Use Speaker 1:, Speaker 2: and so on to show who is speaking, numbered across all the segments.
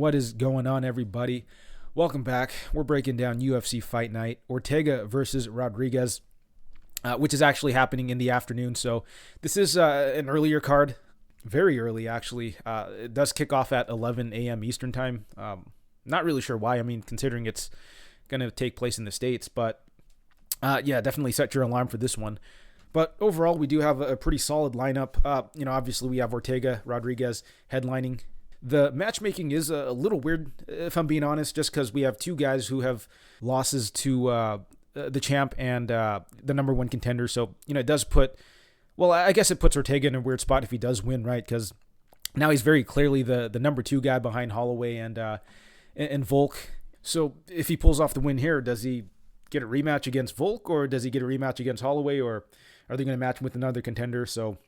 Speaker 1: What is going on, everybody? Welcome back. We're breaking down UFC Fight Night, Ortega versus Rodriguez, which is actually happening in the afternoon. So this is an earlier card, very early actually. It does kick off at 11 a.m. Eastern time. Not really sure why. I mean, considering it's going to take place in the States, but yeah, definitely set your alarm for this one. But overall, we do have a pretty solid lineup. Obviously we have Ortega, Rodriguez headlining. The matchmaking is a little weird, if I'm being honest, just because we have two guys who have losses to the champ and the number one contender. So, it does put, well, I guess it puts Ortega in a weird spot if he does win, right? Because now he's very clearly the number two guy behind Holloway and Volk. So if he pulls off the win here, does he get a rematch against Volk, or does he get a rematch against Holloway, or are they going to match him with another contender? So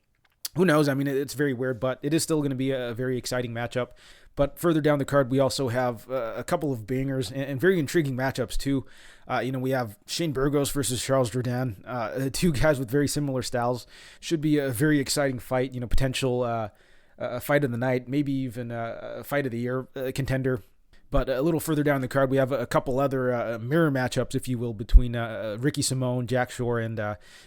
Speaker 1: who knows? I mean, it's very weird, but it is still going to be a very exciting matchup. But further down the card, we also have a couple of bangers and very intriguing matchups too. We have Shane Burgos versus Charles Jourdain, two guys with very similar styles. Should be a very exciting fight. Potential fight of the night, maybe even a fight of the year contender. But a little further down the card, we have a couple other mirror matchups, if you will, between Ricky Simón, Jack Shore, and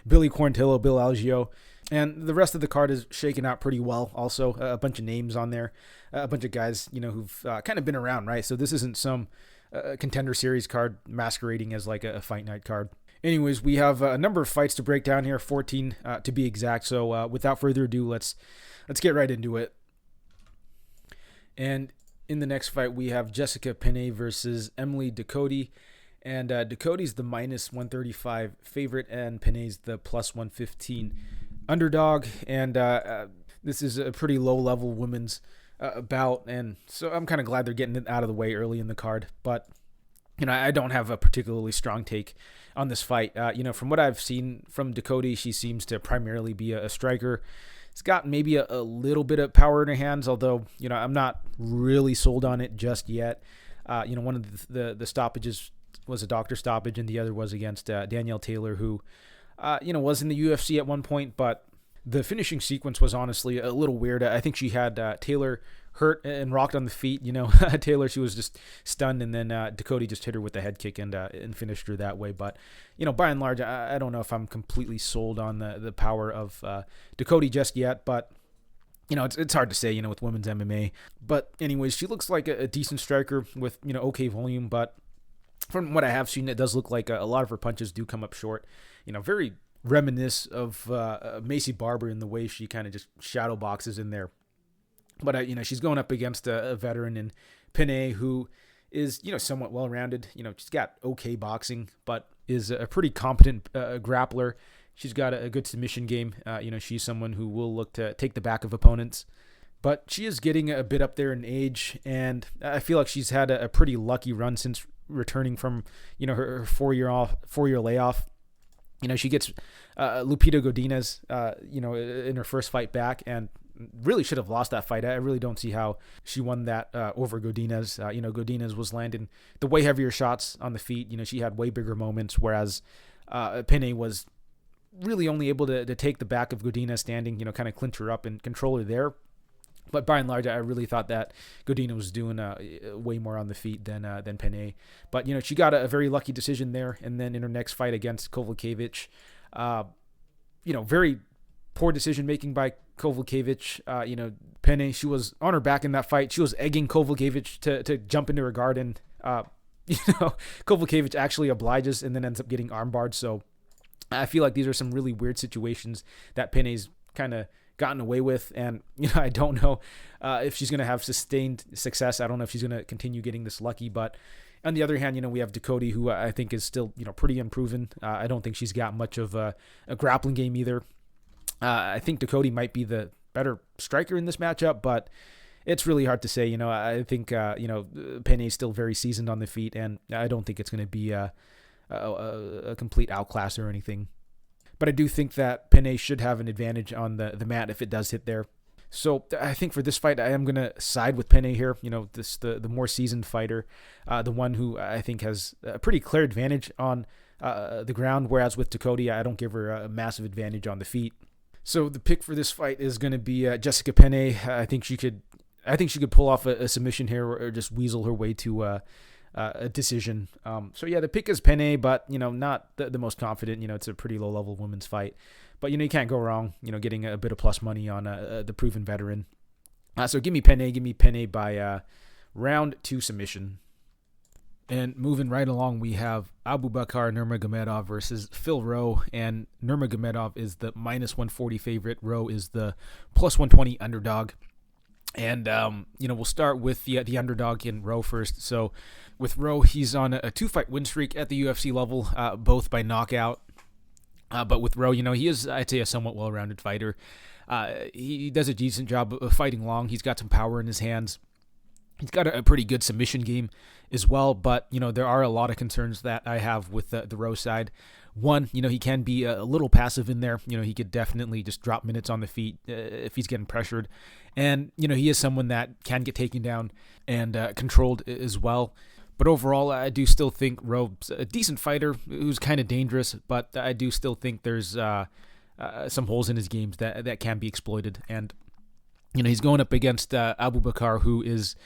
Speaker 1: Billy Quarantillo, Bill Algeo. And the rest of the card is shaken out pretty well. Also, a bunch of names on there, a bunch of guys, who've kind of been around, right? So this isn't some contender series card masquerading as like a fight night card. Anyways, we have a number of fights to break down here, 14 to be exact. So without further ado, let's get right into it. And in the next fight, we have Jessica Penne versus Emily Ducote. And Ducote's the minus 135 favorite, and Penne's the plus 115 underdog. And this is a pretty low-level women's bout, and so I'm kind of glad they're getting it out of the way early in the card. But I don't have a particularly strong take on this fight. From what I've seen from Ducote, she seems to primarily be a striker. It's got maybe a little bit of power in her hands, although I'm not really sold on it just yet. One of the stoppages was a doctor stoppage, and the other was against Danielle Taylor, who was in the UFC at one point, but the finishing sequence was honestly a little weird. I think she had Taylor hurt and rocked on the feet. Taylor, she was just stunned, and then Ducote just hit her with the head kick and finished her that way. But, by and large, I don't know if I'm completely sold on the power of Ducote just yet, but it's hard to say, with women's MMA. But anyways, she looks like a decent striker with, okay volume, but from what I have seen, it does look like a lot of her punches do come up short. Very reminisce of Macy Barber in the way she kind of just shadow boxes in there. But, she's going up against a veteran in Penne, who is, somewhat well-rounded. She's got okay boxing, but is a pretty competent grappler. She's got a good submission game. She's someone who will look to take the back of opponents. But she is getting a bit up there in age, and I feel like she's had a pretty lucky run since returning from, her 4-year layoff. She gets Lupita Godinez, in her first fight back, and really should have lost that fight. I really don't see how she won that over Godinez. Godinez was landing the way heavier shots on the feet. She had way bigger moments, whereas Penne was really only able to take the back of Godinez standing, kind of clinch her up and control her there. But by and large, I really thought that Godinez was doing way more on the feet than Penne. But, she got a very lucky decision there. And then in her next fight against Kowalkiewicz, very poor decision-making by Kowalkiewicz. Penne, she was on her back in that fight. She was egging Kowalkiewicz to jump into her guard. And, Kowalkiewicz actually obliges and then ends up getting armbarred. So I feel like these are some really weird situations that Penne's kind of gotten away with, and I don't know if she's going to have sustained success. I don't know if she's going to continue getting this lucky, but on the other hand, we have Ducote, who I think is still pretty unproven. I don't think she's got much of a grappling game either. I think Ducote might be the better striker in this matchup, but it's really hard to say. I think Penne is still very seasoned on the feet, and I don't think it's going to be a complete outclass or anything. But I do think that Penne should have an advantage on the mat if it does hit there. So I think for this fight, I am going to side with Penne here. The more seasoned fighter, the one who I think has a pretty clear advantage on the ground, whereas with Ducote, I don't give her a massive advantage on the feet. So the pick for this fight is going to be Jessica Penne. I think she could I think she could pull off a submission here or just weasel her way to a decision. So yeah, the pick is Penne, but not the most confident. It's a pretty low level women's fight, but you can't go wrong. Getting a bit of plus money on the proven veteran. So give me Penne by round 2 submission. And moving right along, we have Abubakar Nurmagomedov versus Phil Rowe, and Nurmagomedov is the -140 favorite. Rowe is the +120 underdog. And, we'll start with the underdog in Rowe first. So with Rowe, he's on a 2-fight win streak at the UFC level, both by knockout. But with Rowe, he is, I'd say, a somewhat well-rounded fighter. He does a decent job of fighting long. He's got some power in his hands. He's got a pretty good submission game as well, but, there are a lot of concerns that I have with the Rowe side. One, he can be a little passive in there. He could definitely just drop minutes on the feet if he's getting pressured. And, he is someone that can get taken down and controlled as well. But overall, I do still think Rowe's a decent fighter who's kind of dangerous, but I do still think there's some holes in his games that can be exploited. And, he's going up against Abubakar, who is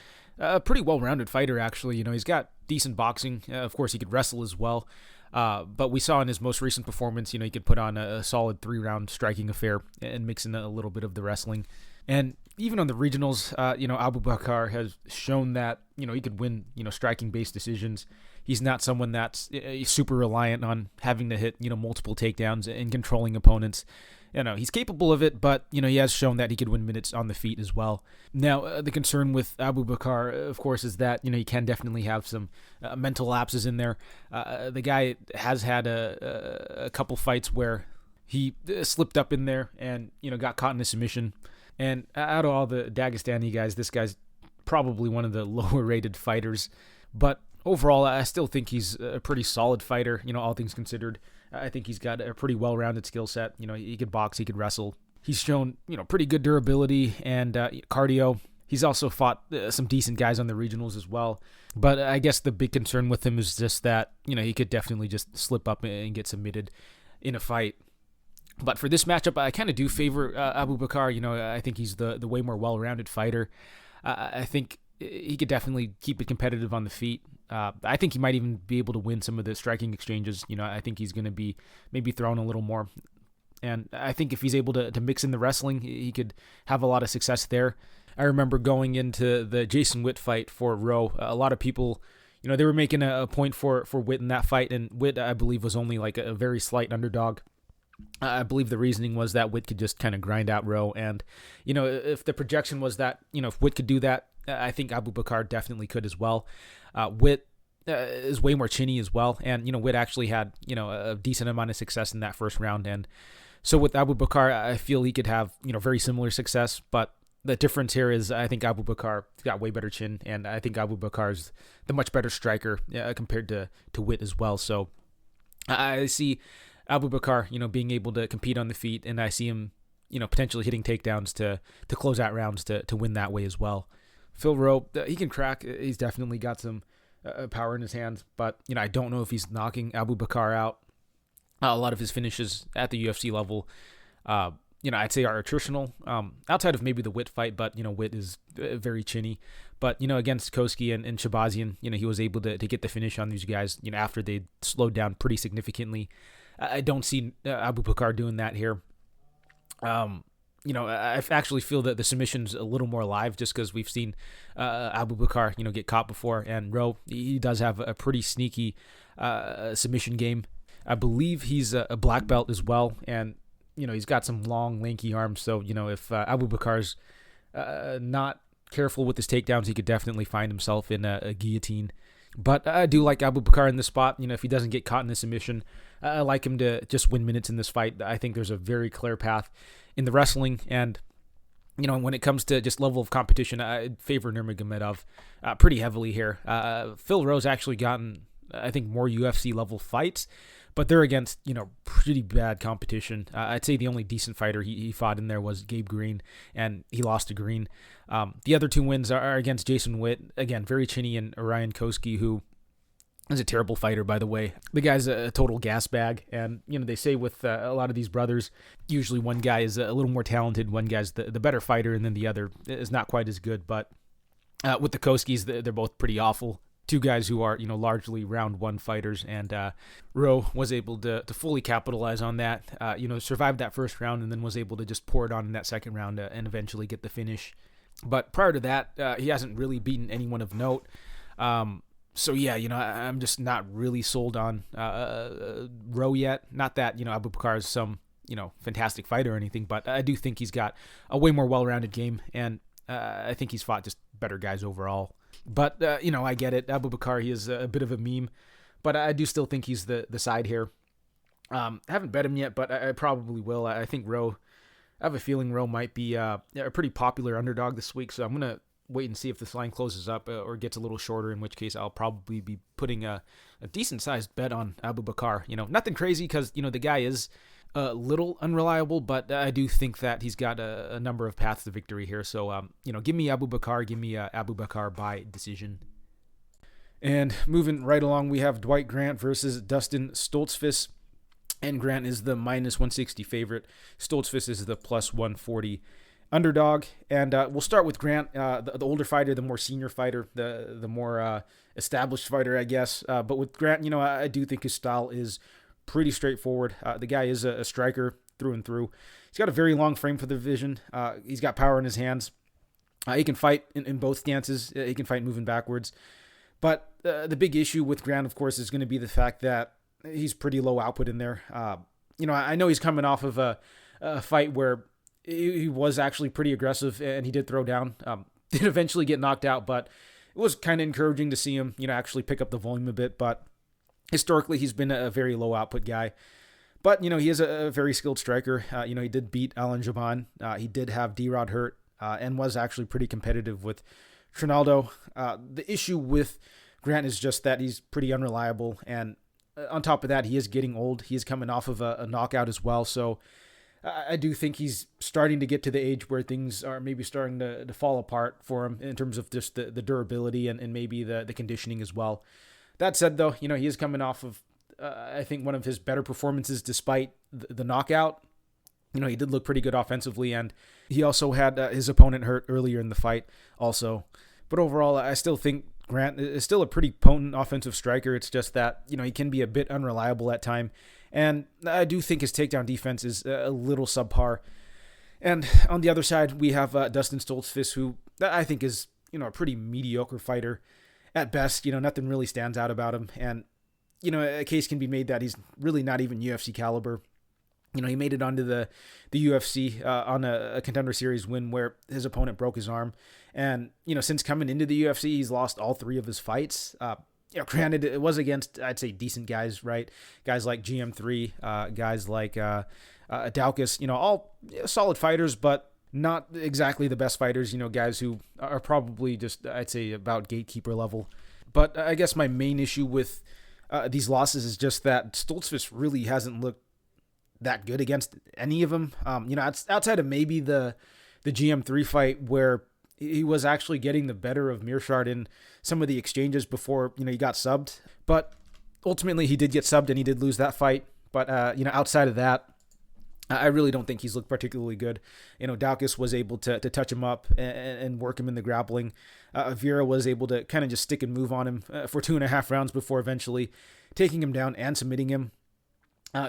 Speaker 1: a pretty well-rounded fighter, actually. He's got decent boxing. Of course, he could wrestle as well. But we saw in his most recent performance, he could put on a solid 3-round striking affair and mix in a little bit of the wrestling. And even on the regionals, Abubakar has shown that, he could win, striking-based decisions. He's not someone that's super reliant on having to hit, multiple takedowns and controlling opponents. He's capable of it, but, he has shown that he could win minutes on the feet as well. Now, the concern with Abubakar, of course, is that, he can definitely have some mental lapses in there. The guy has had a couple fights where he slipped up in there and, got caught in a submission. And out of all the Dagestani guys, this guy's probably one of the lower-rated fighters. But overall, I still think he's a pretty solid fighter, all things considered. I think he's got a pretty well-rounded skill set. He could box, he could wrestle. He's shown, pretty good durability and cardio. He's also fought some decent guys on the regionals as well. But I guess the big concern with him is just that, he could definitely just slip up and get submitted in a fight. But for this matchup, I kind of do favor Abubakar. I think he's the way more well-rounded fighter. I think he could definitely keep it competitive on the feet. I think he might even be able to win some of the striking exchanges. I think he's going to be maybe throwing a little more. And I think if he's able to mix in the wrestling, he could have a lot of success there. I remember going into the Jason Witt fight for Rowe, a lot of people, they were making a point for Witt in that fight, and Witt, I believe, was only like a very slight underdog. I believe the reasoning was that Witt could just kind of grind out Rowe, and, if the projection was that, if Witt could do that, I think Abubakar definitely could as well. Witt is way more chinny as well, and, Witt actually had, a decent amount of success in that first round, and so with Abubakar, I feel he could have, very similar success, but the difference here is I think Abubakar got way better chin, and I think Abubakar's the much better striker compared to Witt as well, so I see Abubakar, being able to compete on the feet, and I see him, potentially hitting takedowns to close out rounds to win that way as well. Phil Rowe, he can crack. He's definitely got some power in his hands, but, I don't know if he's knocking Abubakar out. A lot of his finishes at the UFC level, I'd say are attritional, outside of maybe the Witt fight, but, Witt is very chinny. But, against Koski and Shabazian, he was able to get the finish on these guys, after they slowed down pretty significantly. I don't see Abubakar doing that here. I actually feel that the submission's a little more live just because we've seen Abubakar, get caught before. And Rowe, he does have a pretty sneaky submission game. I believe he's a black belt as well. And, he's got some long, lanky arms. So, if Abubakar's not careful with his takedowns, he could definitely find himself in a guillotine. But I do like Abubakar in this spot. If he doesn't get caught in the submission, I like him to just win minutes in this fight. I think there's a very clear path in the wrestling. And, when it comes to just level of competition, I favor Nurmagomedov pretty heavily here. Phil Rowe's actually gotten, I think, more UFC level fights, but they're against, pretty bad competition. I'd say the only decent fighter he fought in there was Gabe Green, and he lost to Green. The other 2 wins are against Jason Witt, again, very chinny, and Orion Koski, who is a terrible fighter, by the way. The guy's a total gas bag, and, they say with a lot of these brothers, usually one guy is a little more talented, one guy's the better fighter, and then the other is not quite as good, but With the Koskis, they're both pretty awful. Two guys who are, largely round one fighters, and Rowe was able to fully capitalize on that, survived that first round and then was able to just pour it on in that second round and eventually get the finish. But prior to that, he hasn't really beaten anyone of note. So yeah, I'm just not really sold on Rowe yet. Not that, Abubakar is some, fantastic fighter or anything, but I do think he's got a way more well-rounded game, and I think he's fought just better guys overall. But, I get it. Abubakar, he is a bit of a meme, but I do still think he's the side here. I haven't bet him yet, but I probably will. I think Rowe, I have a feeling Rowe might be a pretty popular underdog this week, so I'm going to wait and see if this line closes up or gets a little shorter, in which case I'll probably be putting a decent-sized bet on Abubakar. Nothing crazy because, the guy is a little unreliable, but I do think that he's got a number of paths to victory here. So, give me Abubakar. Give me Abubakar by decision. And moving right along, we have Dwight Grant versus Dustin Stoltzfus. And Grant is the minus 160 favorite. Stoltzfus is the plus 140 underdog. And we'll start with Grant, the older fighter, the more senior fighter, the more established fighter, I guess. But with Grant, I do think his style is pretty straightforward. The guy is a striker through and through. He's got a very long frame for the division. He's got power in his hands. He can fight in both stances. He can fight moving backwards. But the big issue with Grant, of course, is going to be the fact that he's pretty low output in there. I know he's coming off of a fight where he was actually pretty aggressive and he did throw down. Did eventually get knocked out, but it was kind of encouraging to see him, actually pick up the volume a bit. But historically, he's been a very low output guy. But, he is a very skilled striker. He did beat Alan Jaban. He did have D-Rod hurt and was actually pretty competitive with Trinaldo. The issue with Grant is just that he's pretty unreliable. And on top of that, he is getting old. He is coming off of a knockout as well. So I do think he's starting to get to the age where things are maybe starting to fall apart for him in terms of just the durability and maybe the conditioning as well. That said, though, he is coming off of, I think, one of his better performances despite the knockout. He did look pretty good offensively, and he also had his opponent hurt earlier in the fight also. But overall, I still think Grant is still a pretty potent offensive striker. It's just that, he can be a bit unreliable at time. And I do think his takedown defense is a little subpar. And on the other side, we have Dustin Stoltzfus, who I think is, a pretty mediocre fighter. At best, nothing really stands out about him. And, a case can be made that he's really not even UFC caliber. He made it onto the UFC on a Contender Series win where his opponent broke his arm. And, since coming into the UFC, he's lost all three of his fights. Granted, it was against, I'd say, decent guys, right? Guys like GM3, guys like Daukus, all solid fighters, but not exactly the best fighters, guys who are probably just, I'd say, about gatekeeper level. But I guess my main issue with these losses is just that Stoltzfus really hasn't looked that good against any of them. Outside of maybe the GM3 fight where he was actually getting the better of Miesha in some of the exchanges before, he got subbed. But ultimately he did get subbed and he did lose that fight. But, outside of that, I really don't think he's looked particularly good. Daukus was able to touch him up and work him in the grappling. Vera was able to kind of just stick and move on him for 2.5 rounds before eventually taking him down and submitting him.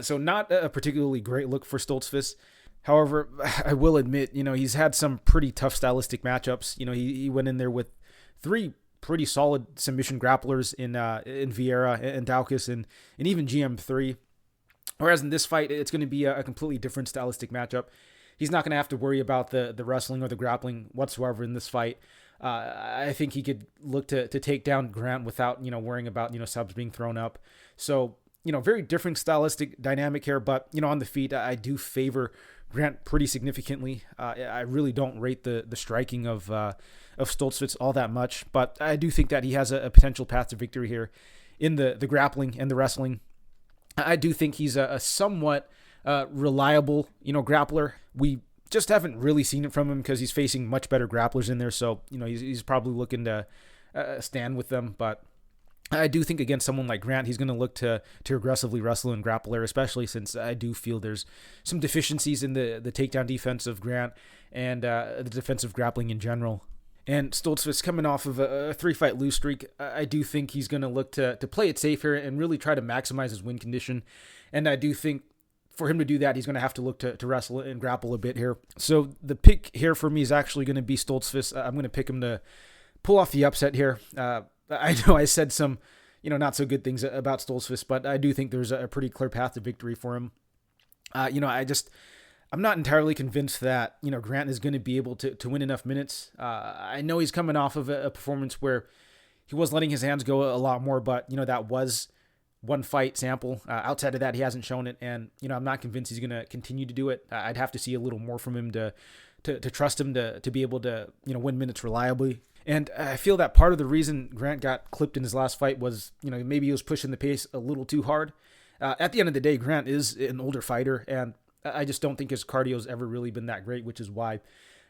Speaker 1: So not a particularly great look for Stoltzfus. However, I will admit, he's had some pretty tough stylistic matchups. He went in there with 3 pretty solid submission grapplers in Vieira and Daukus and even GM3. Whereas in this fight, it's going to be a completely different stylistic matchup. He's not going to have to worry about the wrestling or the grappling whatsoever in this fight. I think he could look to take down Grant without, worrying about, subs being thrown up. So, very different stylistic dynamic here, but, on the feet, I do favor Grant pretty significantly. I really don't rate the striking of Stoltzfus all that much, but I do think that he has a potential path to victory here in the grappling and the wrestling. I do think he's a somewhat reliable, grappler. We just haven't really seen it from him because he's facing much better grapplers in there, so, he's probably looking to stand with them, but I do think against someone like Grant, he's going to look to aggressively wrestle and grapple there, especially since I do feel there's some deficiencies in the takedown defense of Grant and the defensive grappling in general. And Stoltzfus coming off of a 3-fight lose streak, I do think he's going to look to play it safe here and really try to maximize his win condition. And I do think for him to do that, he's going to have to look to wrestle and grapple a bit here. So the pick here for me is actually going to be Stoltzfus. I'm going to pick him to pull off the upset here. I know I said some, not so good things about Stoltzfus, but I do think there's a pretty clear path to victory for him. I'm not entirely convinced that, Grant is going to be able to win enough minutes. I know he's coming off of a performance where he was letting his hands go a lot more, but, that was one fight sample. Outside of that, he hasn't shown it. And, I'm not convinced he's going to continue to do it. I'd have to see a little more from him to trust him to be able to, win minutes reliably. And I feel that part of the reason Grant got clipped in his last fight was, maybe he was pushing the pace a little too hard. At the end of the day, Grant is an older fighter, and I just don't think his cardio's ever really been that great, which is why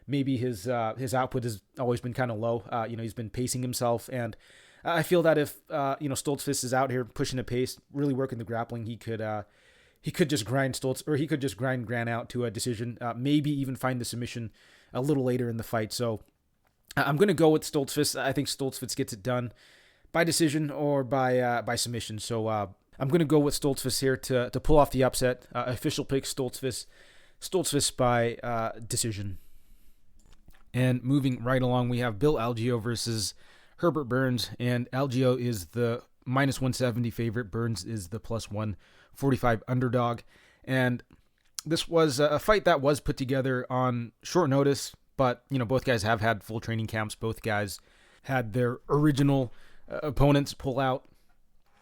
Speaker 1: maybe his output has always been kind of low. He's been pacing himself, and I feel that if Stoltzfus is out here pushing the pace, really working the grappling, he could just grind he could just grind Grant out to a decision. Maybe even find the submission a little later in the fight. So I'm going to go with Stoltzfus. I think Stoltzfus gets it done by decision or by submission. So I'm going to go with Stoltzfus here to pull off the upset. Official pick Stoltzfus by decision. And moving right along, we have Bill Algeo versus Herbert Burns, and Algeo is the -170 favorite. Burns is the +145 underdog. And this was a fight that was put together on short notice, but both guys have had full training camps. Both guys had their original opponents pull out.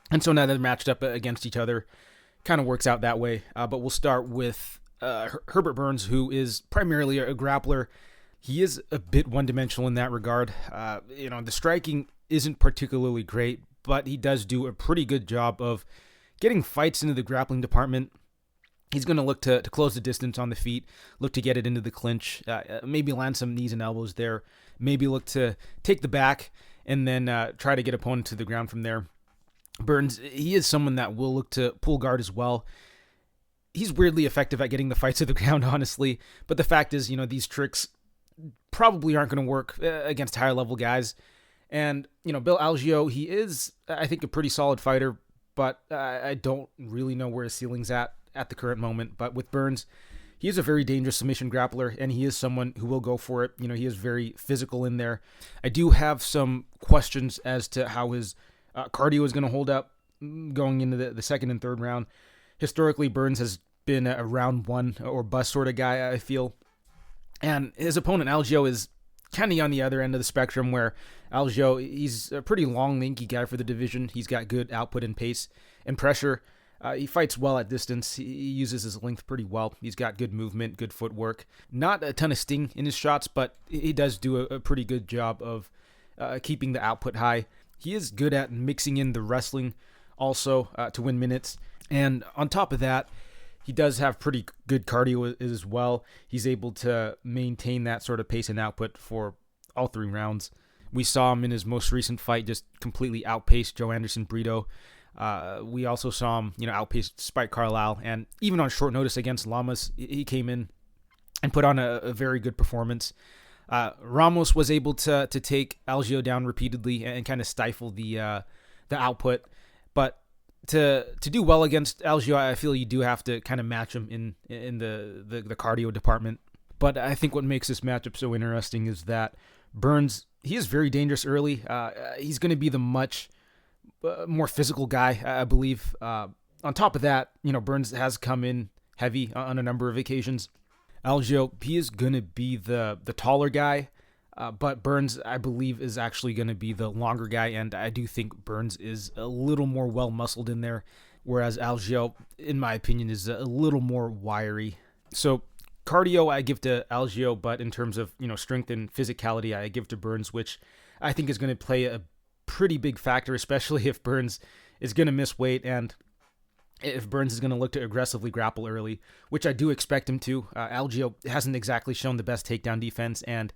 Speaker 1: And so now they're matched up against each other. Kind of works out that way. But we'll start with Herbert Burns, who is primarily a grappler. He is a bit one-dimensional in that regard. The striking isn't particularly great, but he does do a pretty good job of getting fights into the grappling department. He's going to look to close the distance on the feet, look to get it into the clinch, maybe land some knees and elbows there, maybe look to take the back, and then try to get opponent to the ground from there. Burns, he is someone that will look to pull guard as well. He's weirdly effective at getting the fights to the ground, honestly. But the fact is, these tricks probably aren't going to work against higher level guys. And, Bill Algeo, he is, I think, a pretty solid fighter, but I don't really know where his ceiling's at the current moment. But with Burns, he is a very dangerous submission grappler, and he is someone who will go for it. He is very physical in there. I do have some questions as to how his cardio is going to hold up going into the second and third round. Historically, Burns has been a round one or bust sort of guy, I feel. And his opponent, Algeo, is kind of on the other end of the spectrum, where Algeo, he's a pretty long, lanky guy for the division. He's got good output and pace and pressure. He fights well at distance. He uses his length pretty well. He's got good movement, good footwork. Not a ton of sting in his shots, but he does do a pretty good job of keeping the output high. He is good at mixing in the wrestling also to win minutes. And on top of that, he does have pretty good cardio as well. He's able to maintain that sort of pace and output for all 3 rounds. We saw him in his most recent fight just completely outpace Joe Anderson Brito. We also saw him, outpace Spike Carlisle. And even on short notice against Lemos, he came in and put on a very good performance. Ramos was able to take Algeo down repeatedly and kind of stifle the output. But to do well against Algeo, I feel you do have to kind of match him in the cardio department. But I think what makes this matchup so interesting is that Burns, he is very dangerous early. He's going to be the much more physical guy, I believe. On top of that, Burns has come in heavy on a number of occasions. Algeo, he is going to be the taller guy, but Burns, I believe, is actually going to be the longer guy, and I do think Burns is a little more well-muscled in there, whereas Algeo, in my opinion, is a little more wiry. So cardio, I give to Algeo, but in terms of strength and physicality, I give to Burns, which I think is going to play a pretty big factor, especially if Burns is going to miss weight and if Burns is going to look to aggressively grapple early, which I do expect him to. Algeo hasn't exactly shown the best takedown defense, and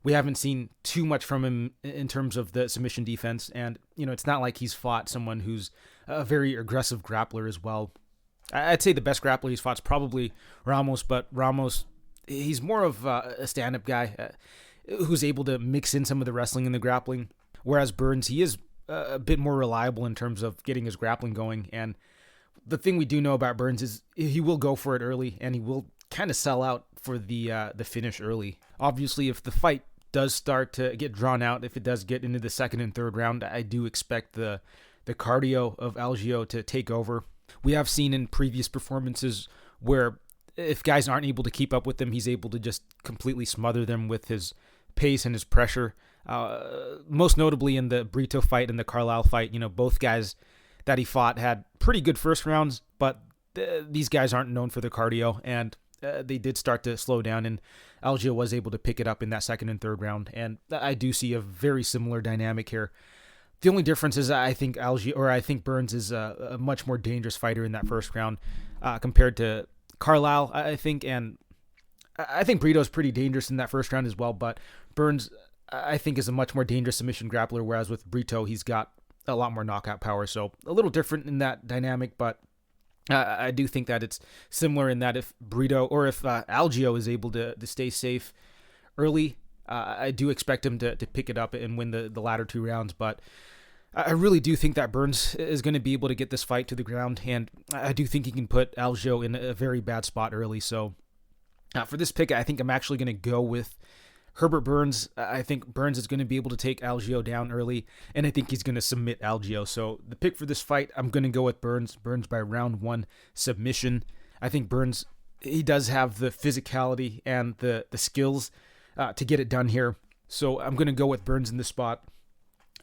Speaker 1: we haven't seen too much from him in terms of the submission defense. And, it's not like he's fought someone who's a very aggressive grappler as well. I'd say the best grappler he's fought is probably Ramos, but Ramos, he's more of a stand-up guy. who's able to mix in some of the wrestling and the grappling. Whereas Burns, he is a bit more reliable in terms of getting his grappling going. And the thing we do know about Burns is he will go for it early, and he will kind of sell out for the finish early. Obviously, if the fight does start to get drawn out, if it does get into the second and third round, I do expect the cardio of Algeo to take over. We have seen in previous performances where if guys aren't able to keep up with him, he's able to just completely smother them with his pace and his pressure. Most notably in the Brito fight and the Carlisle fight, both guys that he fought had pretty good first rounds, but these guys aren't known for their cardio, and they did start to slow down, and Algeo was able to pick it up in that second and third round, and I do see a very similar dynamic here. The only difference is I think Burns is a much more dangerous fighter in that first round compared to Carlisle, I think, and I think Brito's pretty dangerous in that first round as well, but Burns, I think, is a much more dangerous submission grappler, whereas with Brito, he's got a lot more knockout power, so a little different in that dynamic, but I do think that it's similar in that if Brito or if Algeo is able to stay safe early, I do expect him to pick it up and win the latter two rounds, but I really do think that Burns is going to be able to get this fight to the ground, and I do think he can put Algeo in a very bad spot early, so for this pick, I think I'm actually going to go with Herbert Burns. I think Burns is going to be able to take Algeo down early, and I think he's going to submit Algeo. So the pick for this fight, I'm going to go with Burns by round 1 submission. I think Burns, he does have the physicality and the skills to get it done here. So I'm going to go with Burns in this spot.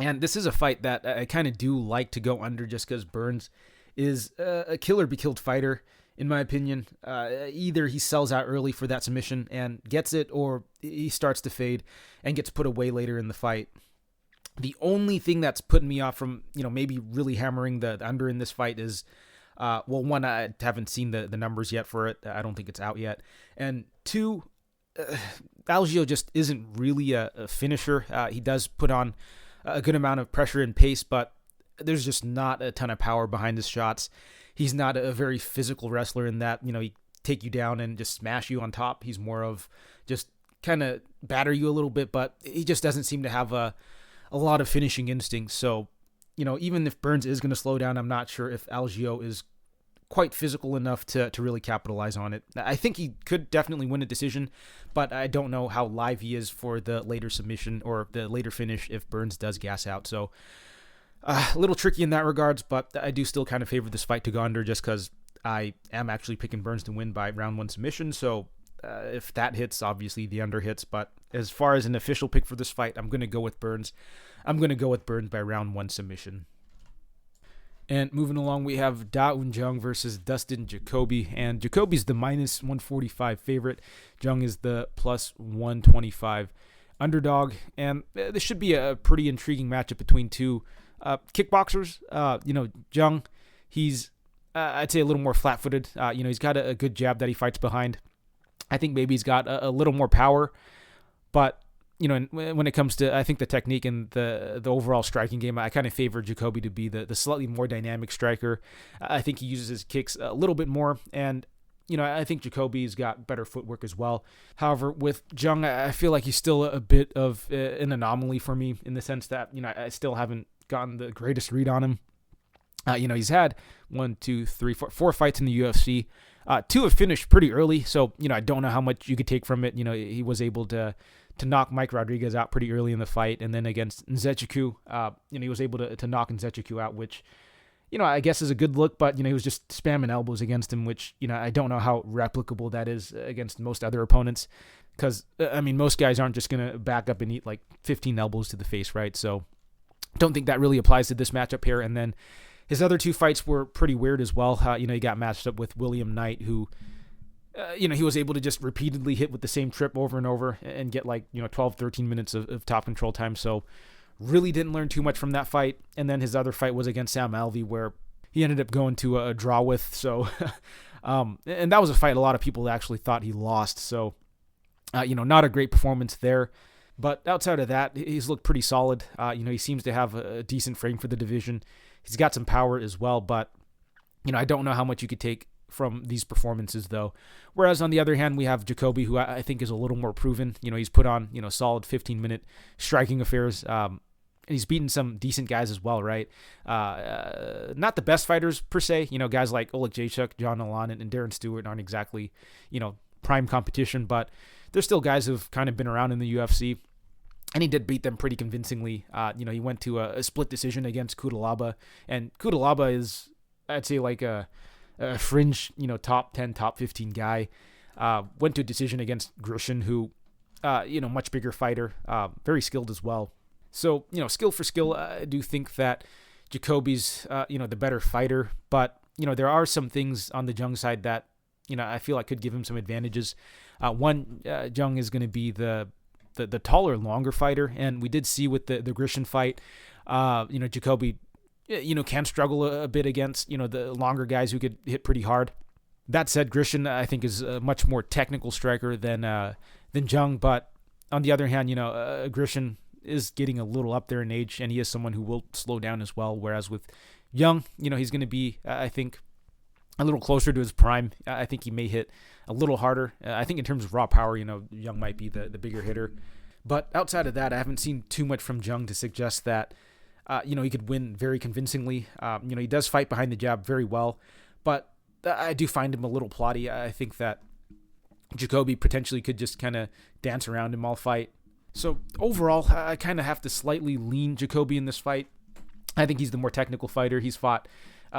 Speaker 1: And this is a fight that I kind of do like to go under just because Burns is a killer-be-killed fighter. In my opinion, either he sells out early for that submission and gets it, or he starts to fade and gets put away later in the fight. The only thing that's putting me off from, maybe really hammering the under in this fight is, one, I haven't seen the numbers yet for it. I don't think it's out yet. And 2, Algeo just isn't really a finisher. He does put on a good amount of pressure and pace, but there's just not a ton of power behind his shots. He's not a very physical wrestler in that, he take you down and just smash you on top. He's more of just kind of batter you a little bit, but he just doesn't seem to have a lot of finishing instincts. So, even if Burns is going to slow down, I'm not sure if Algeo is quite physical enough to really capitalize on it. I think he could definitely win a decision, but I don't know how live he is for the later submission or the later finish if Burns does gas out. So, a little tricky in that regards, but I do still kind of favor this fight to go under just because I am actually picking Burns to win by round 1 submission. So if that hits, obviously the under hits. But as far as an official pick for this fight, I'm going to go with Burns. I'm going to go with Burns by round 1 submission. And moving along, we have Jung versus Dustin Jacoby. And Jacoby's the minus 145 favorite. Jung is the plus 125 underdog. And this should be a pretty intriguing matchup between two kickboxers. Jung, he's, I'd say a little more flat-footed. He's got a good jab that he fights behind. I think maybe he's got a little more power, but, when it comes to, I think, the technique and the overall striking game, I kind of favor Jacoby to be the slightly more dynamic striker. I think he uses his kicks a little bit more, and, I think Jacoby's got better footwork as well. However, with Jung, I feel like he's still a bit of an anomaly for me in the sense that, I still haven't gotten the greatest read on him. He's had 4 fights in the UFC. 2 have finished pretty early, so, I don't know how much you could take from it. He was able to knock Mike Rodriguez out pretty early in the fight, and then against Nzechiku, he was able to knock Nzechiku out, which, I guess is a good look, but, he was just spamming elbows against him, which, I don't know how replicable that is against most other opponents, because, most guys aren't just going to back up and eat like 15 elbows to the face, right? So, don't think that really applies to this matchup here. And then his other 2 fights were pretty weird as well. He got matched up with William Knight, who, he was able to just repeatedly hit with the same trip over and over and get 12, 13 minutes of top control time. So really didn't learn too much from that fight. And then his other fight was against Sam Alvey, where he ended up going to a draw with. So, and that was a fight a lot of people actually thought he lost. So, not a great performance there. But outside of that, he's looked pretty solid. He seems to have a decent frame for the division. He's got some power as well, but, I don't know how much you could take from these performances, though. Whereas on the other hand, we have Jacoby, who I think is a little more proven. He's put on, solid 15-minute striking affairs. He's beaten some decent guys as well, right? Not the best fighters per se. Guys like Oleg Jacek, John Alon, and Darren Stewart aren't exactly, prime competition, but they're still guys who've kind of been around in the UFC. And he did beat them pretty convincingly. He went to a split decision against Kudalaba. And Kudalaba is, I'd say, like a fringe, top 10, top 15 guy. Went to a decision against Grushin, who, much bigger fighter, very skilled as well. So, skill for skill, I do think that Jacoby's, the better fighter. But, there are some things on the Jung side that, I feel like could give him some advantages. One, Jung is going to be the taller, longer fighter. And we did see with the Grushin fight, Jacoby, can struggle a bit against, the longer guys who could hit pretty hard. That said, Grushin, I think, is a much more technical striker than Jung. But on the other hand, Grushin is getting a little up there in age, and he is someone who will slow down as well. Whereas with Jung, he's going to be, I think, a little closer to his prime. I think he may hit a little harder. I think in terms of raw power, Jung might be the bigger hitter. But outside of that, I haven't seen too much from Jung to suggest that, he could win very convincingly. He does fight behind the jab very well, but I do find him a little plotty. I think that Jacoby potentially could just kind of dance around him all fight. So overall, I kind of have to slightly lean Jacoby in this fight. I think he's the more technical fighter. He's fought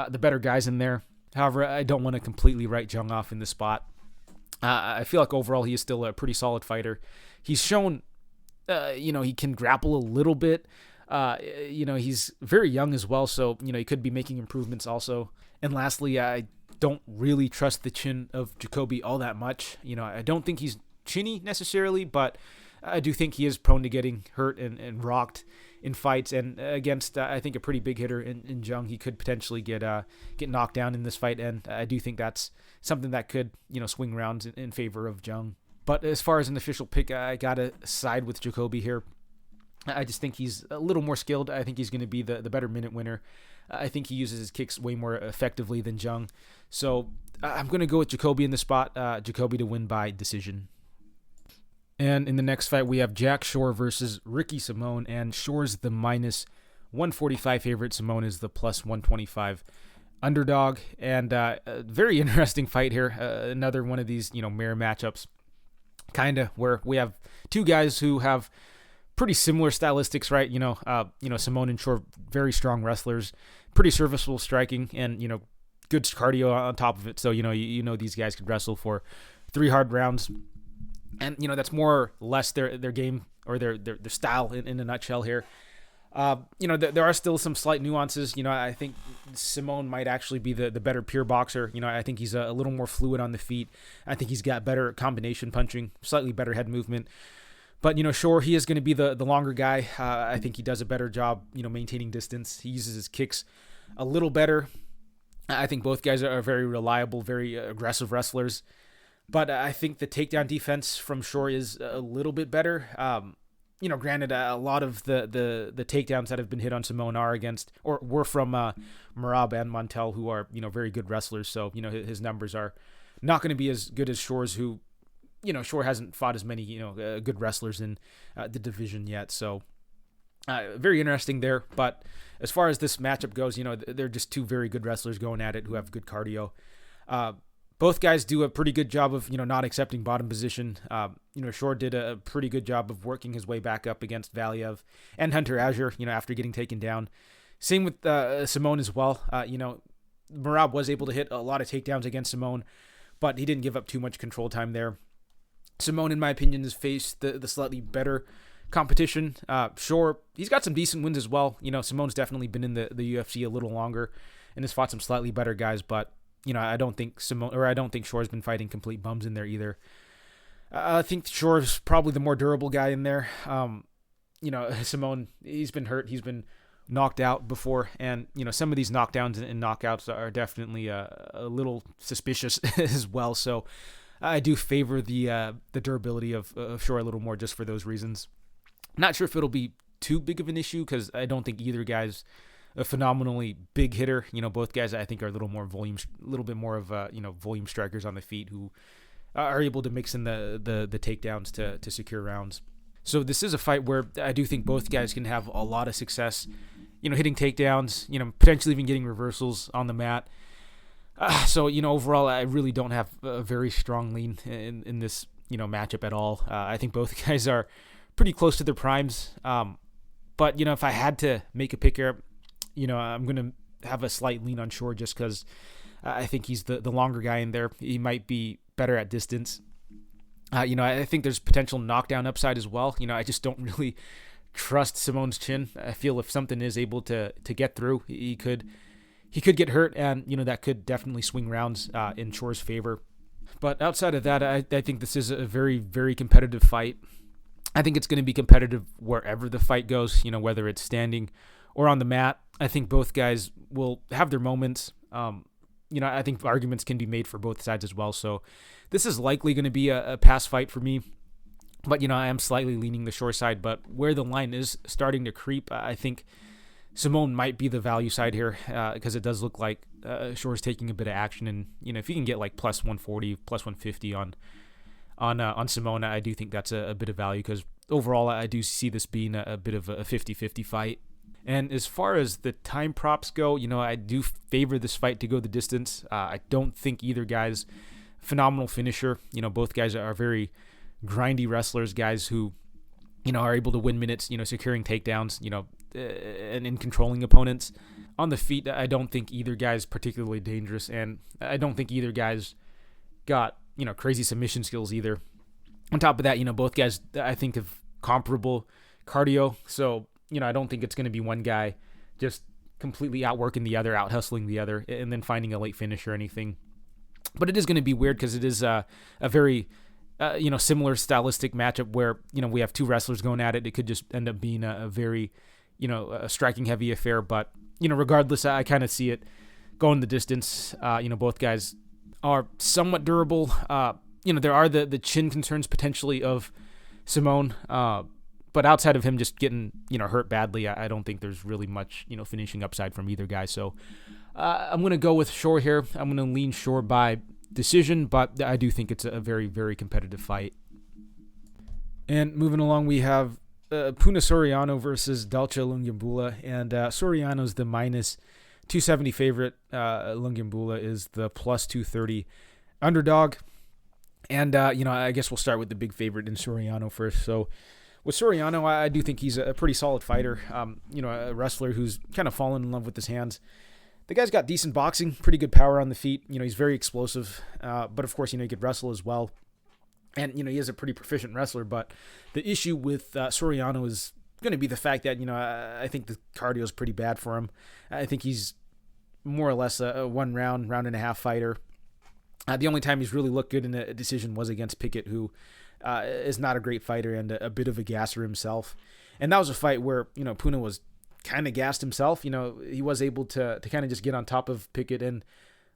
Speaker 1: the better guys in there. However, I don't want to completely write Jung off in this spot. I feel like overall he is still a pretty solid fighter. He's shown, he can grapple a little bit. He's very young as well, so, he could be making improvements also. And lastly, I don't really trust the chin of Jacoby all that much. I don't think he's chinny necessarily, but I do think he is prone to getting hurt and rocked in fights. And against, I think, a pretty big hitter in Jung, he could potentially get knocked down in this fight. And I do think that's something that could, swing rounds in favor of Jung. But as far as an official pick, I got to side with Jacoby here. I just think he's a little more skilled. I think he's going to be the better minute winner. I think he uses his kicks way more effectively than Jung. So I'm going to go with Jacoby in the spot. Jacoby to win by decision. And in the next fight, we have Jack Shore versus Ricky Simón. And Shore's the minus 145 favorite. Simón is the plus 125 underdog. And a very interesting fight here. Another one of these, mirror matchups. Kind of where we have two guys who have pretty similar stylistics, right? Simón and Shore, very strong wrestlers, pretty serviceable striking, and, good cardio on top of it. So, these guys could wrestle for 3 hard rounds. And, that's more or less their game or their style in a nutshell here. There are still some slight nuances. I think Simón might actually be the better pure boxer. I think he's a little more fluid on the feet. I think he's got better combination punching, slightly better head movement. But, Shore, he is going to be the longer guy. I think he does a better job, maintaining distance. He uses his kicks a little better. I think both guys are very reliable, very aggressive wrestlers. But I think the takedown defense from Shore is a little bit better. Granted, a lot of the takedowns that have been hit on Simón are against, or were from Merab and Montel, who are, very good wrestlers. So, his numbers are not going to be as good as Shore's, who, Shore hasn't fought as many, good wrestlers in the division yet. So, very interesting there. But as far as this matchup goes, they're just two very good wrestlers going at it who have good cardio. Both guys do a pretty good job of, not accepting bottom position. Shore did a pretty good job of working his way back up against Valiev and Hunter Azure, after getting taken down. Same with Simón as well. Merab was able to hit a lot of takedowns against Simón, but he didn't give up too much control time there. Simón, in my opinion, has faced the slightly better competition. Shore, he's got some decent wins as well. Simón's definitely been in the UFC a little longer and has fought some slightly better guys, but I don't think Shore's been fighting complete bums in there either. I think Shore's probably the more durable guy in there. Simón, he's been hurt. He's been knocked out before. And, some of these knockdowns and knockouts are definitely a little suspicious as well. So I do favor the durability of Shore a little more just for those reasons. Not sure if it'll be too big of an issue because I don't think either guy's a phenomenally big hitter. Both guys I think are a little bit more of volume strikers on the feet who are able to mix in the takedowns to secure rounds. So this is a fight where I do think both guys can have a lot of success, hitting takedowns, potentially even getting reversals on the mat. So overall, I really don't have a very strong lean in this matchup at all. I think both guys are pretty close to their primes. But if I had to make a pick here, I'm gonna have a slight lean on Shore just because I think he's the longer guy in there. He might be better at distance. I think there's potential knockdown upside as well. I just don't really trust Simón's chin. I feel if something is able to get through, he could get hurt, and that could definitely swing rounds in Shore's favor. But outside of that, I think this is a very, very competitive fight. I think it's going to be competitive wherever the fight goes, whether it's standing or on the mat. I think both guys will have their moments. I think arguments can be made for both sides as well. So this is likely going to be a pass fight for me. But, I am slightly leaning the Shore side. But where the line is starting to creep, I think Simón might be the value side here because it does look like Shore's taking a bit of action. And, if you can get like plus 140, plus 150 on Simón, I do think that's a bit of value because overall I do see this being a bit of a 50-50 fight. And as far as the time props go, I do favor this fight to go the distance. I don't think either guy's phenomenal finisher. Both guys are very grindy wrestlers, guys who, are able to win minutes, securing takedowns, and in controlling opponents. On the feet, I don't think either guy's particularly dangerous, and I don't think either guy's got, crazy submission skills either. On top of that, both guys, I think, have comparable cardio, so I don't think it's going to be one guy just completely outworking the other, out-hustling the other, and then finding a late finish or anything. But it is going to be weird because it is a very, similar stylistic matchup where, we have two wrestlers going at it. It could just end up being a very, a striking-heavy affair. But, regardless, I kind of see it going the distance. Both guys are somewhat durable. There are the chin concerns potentially of Simón, but outside of him just getting, hurt badly, I don't think there's really much, finishing upside from either guy. So I'm going to go with Shore here. I'm going to lean Shore by decision, but I do think it's a very, very competitive fight. And moving along, we have Soriano versus Dalcha Lungiambula, and Soriano's the minus 270 favorite. Lungiambula is the plus 230 underdog. And, I guess we'll start with the big favorite in Soriano first. So with Soriano, I do think he's a pretty solid fighter, a wrestler who's kind of fallen in love with his hands. The guy's got decent boxing, pretty good power on the feet. He's very explosive, but of course, he could wrestle as well. And, he is a pretty proficient wrestler, but the issue with Soriano is going to be the fact that, I think the cardio is pretty bad for him. I think he's more or less a round and a half fighter. The only time he's really looked good in a decision was against Pickett, who is not a great fighter and a bit of a gasser himself. And that was a fight where, Puna was kind of gassed himself. He was able to kind of just get on top of Pickett and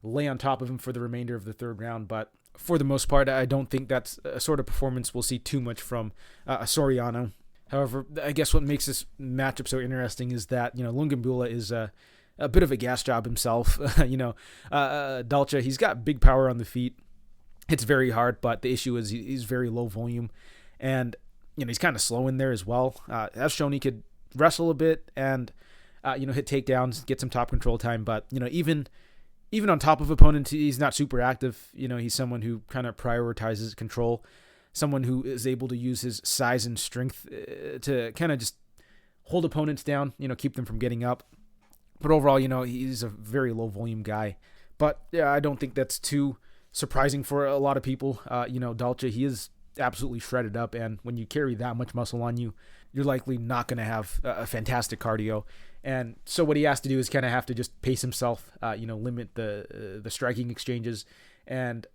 Speaker 1: lay on top of him for the remainder of the third round. But for the most part, I don't think that's a sort of performance we'll see too much from Soriano. However, I guess what makes this matchup so interesting is that, Lungiambula is a bit of a gas job himself. Dalcha, he's got big power on the feet. It's very hard, but the issue is he's very low volume, and he's kind of slow in there as well. As shown, he could wrestle a bit and hit takedowns, get some top control time. But even on top of opponents, he's not super active. He's someone who kind of prioritizes control, someone who is able to use his size and strength to kind of just hold opponents down. Keep them from getting up. But overall, he's a very low volume guy. But yeah, I don't think that's too surprising for a lot of people. Dalcha, he is absolutely shredded up, and when you carry that much muscle on you, you're likely not going to have a fantastic cardio. And so what he has to do is kind of have to just pace himself, limit the striking exchanges, and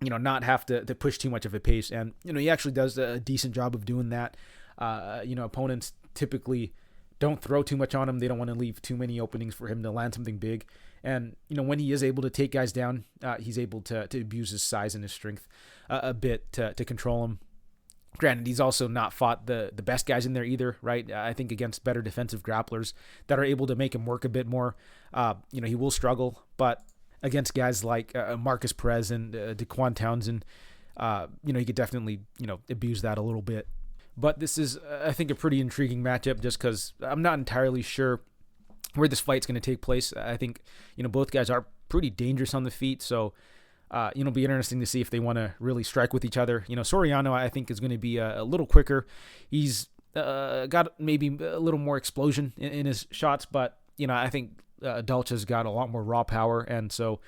Speaker 1: not have to push too much of a pace. And he actually does a decent job of doing that. Opponents typically don't throw too much on him. They don't want to leave too many openings for him to land something big. And, when he is able to take guys down, he's able to abuse his size and his strength a bit to control him. Granted, he's also not fought the best guys in there either, right? I think against better defensive grapplers that are able to make him work a bit more, he will struggle. But against guys like Marcus Perez and Daquan Townsend, he could definitely, abuse that a little bit. But this is, I think, a pretty intriguing matchup just because I'm not entirely sure where this fight's going to take place. I think, both guys are pretty dangerous on the feet. So, it'll be interesting to see if they want to really strike with each other. Soriano, I think, is going to be a little quicker. He's got maybe a little more explosion in his shots, but, I think Dalcha's got a lot more raw power. And so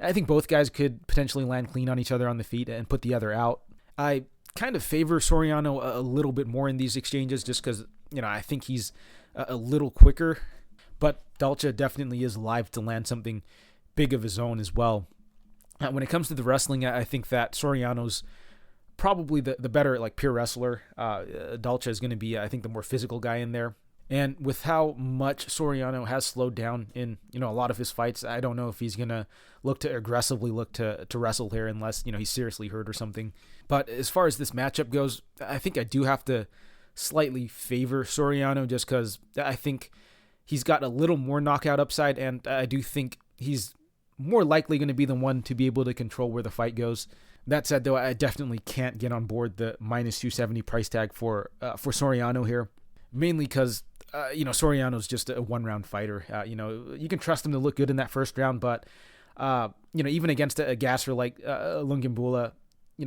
Speaker 1: I think both guys could potentially land clean on each other on the feet and put the other out. I kind of favor Soriano a little bit more in these exchanges just because, I think he's a little quicker. But Dalcha definitely is live to land something big of his own as well. When it comes to the wrestling, I think that Soriano's probably the better pure wrestler. Dalcha is going to be, I think, the more physical guy in there. And with how much Soriano has slowed down in, a lot of his fights, I don't know if he's going to look to aggressively wrestle here unless, he's seriously hurt or something. But as far as this matchup goes, I think I do have to slightly favor Soriano just because I think he's got a little more knockout upside, and I do think he's more likely going to be the one to be able to control where the fight goes. That said, though, I definitely can't get on board the minus 270 price tag for Soriano here, mainly because Soriano's just a one-round fighter. You can trust him to look good in that first round, but even against a gasser like Lungiambula,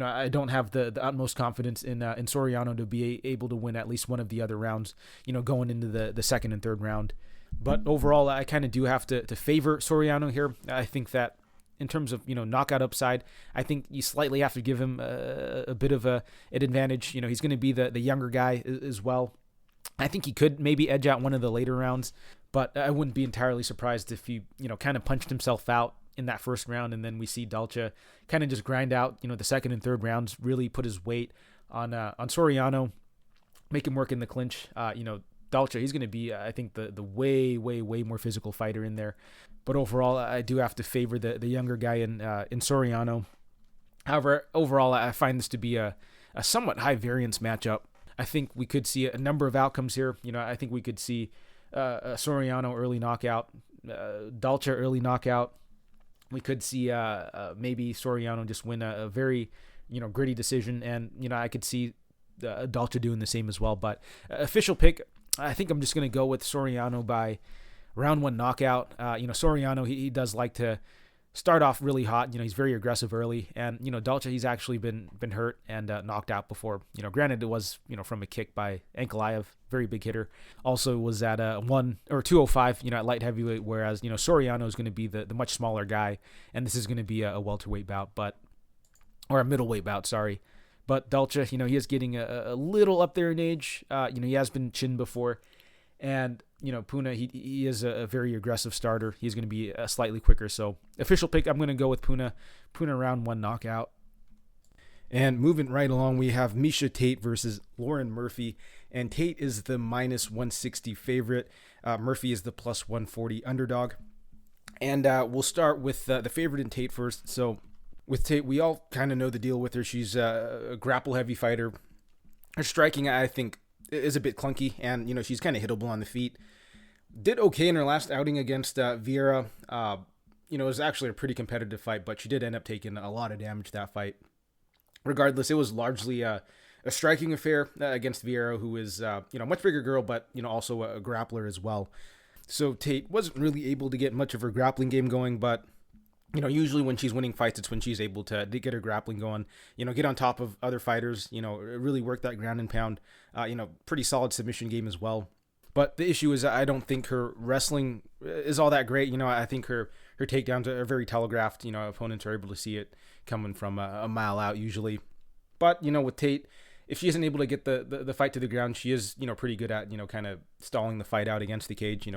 Speaker 1: I don't have the utmost confidence in Soriano to be able to win at least one of the other rounds, going into the second and third round. But overall, I kind of do have to favor Soriano here. I think that in terms of, knockout upside, I think you slightly have to give him a bit of an advantage. He's going to be the younger guy as well. I think he could maybe edge out one of the later rounds, but I wouldn't be entirely surprised if he, kind of punched himself out in that first round, and then we see Dalcha kind of just grind out, the second and third rounds, really put his weight on Soriano, make him work in the clinch. Dalcha, he's going to be, I think, the way, way, way more physical fighter in there. But overall, I do have to favor the younger guy in Soriano. However, overall, I find this to be a somewhat high variance matchup. I think we could see a number of outcomes here. I think we could see a Soriano early knockout, Dalcha early knockout. We could see maybe Soriano just win a very, gritty decision. And, I could see Dalcha doing the same as well. But official pick, I think I'm just going to go with Soriano by round one knockout. Soriano, he does like to start off really hot. He's very aggressive early. And, Dalcha, he's actually been hurt and knocked out before. Granted, it was, from a kick by Ankalaev, very big hitter. Also was at 205, at light heavyweight, whereas, Soriano is going to be the much smaller guy. And this is going to be a welterweight bout, or a middleweight bout, sorry. But Dalcha, he is getting a little up there in age. He has been chinned before. And, Puna, he is a very aggressive starter. He's going to be slightly quicker. So, official pick, I'm going to go with Puna. Puna round one knockout. And moving right along, we have Miesha Tate versus Lauren Murphy. And Tate is the minus 160 favorite. Murphy is the plus 140 underdog. And we'll start with the favorite in Tate first. So, with Tate, we all kind of know the deal with her. She's a grapple-heavy fighter. Her striking, I think, is a bit clunky, and, she's kind of hittable on the feet. Did okay in her last outing against Vieira. It was actually a pretty competitive fight, but she did end up taking a lot of damage that fight. Regardless, it was largely a striking affair against Vieira, who is, much bigger girl, but, also a grappler as well. So Tate wasn't really able to get much of her grappling game going, but usually when she's winning fights, it's when she's able to get her grappling going, get on top of other fighters, really work that ground and pound, pretty solid submission game as well. But the issue is I don't think her wrestling is all that great. I think her takedowns are very telegraphed. Opponents are able to see it coming from a mile out usually. But, with Tate, if she isn't able to get the fight to the ground, she is, pretty good at, kind of stalling the fight out against the cage,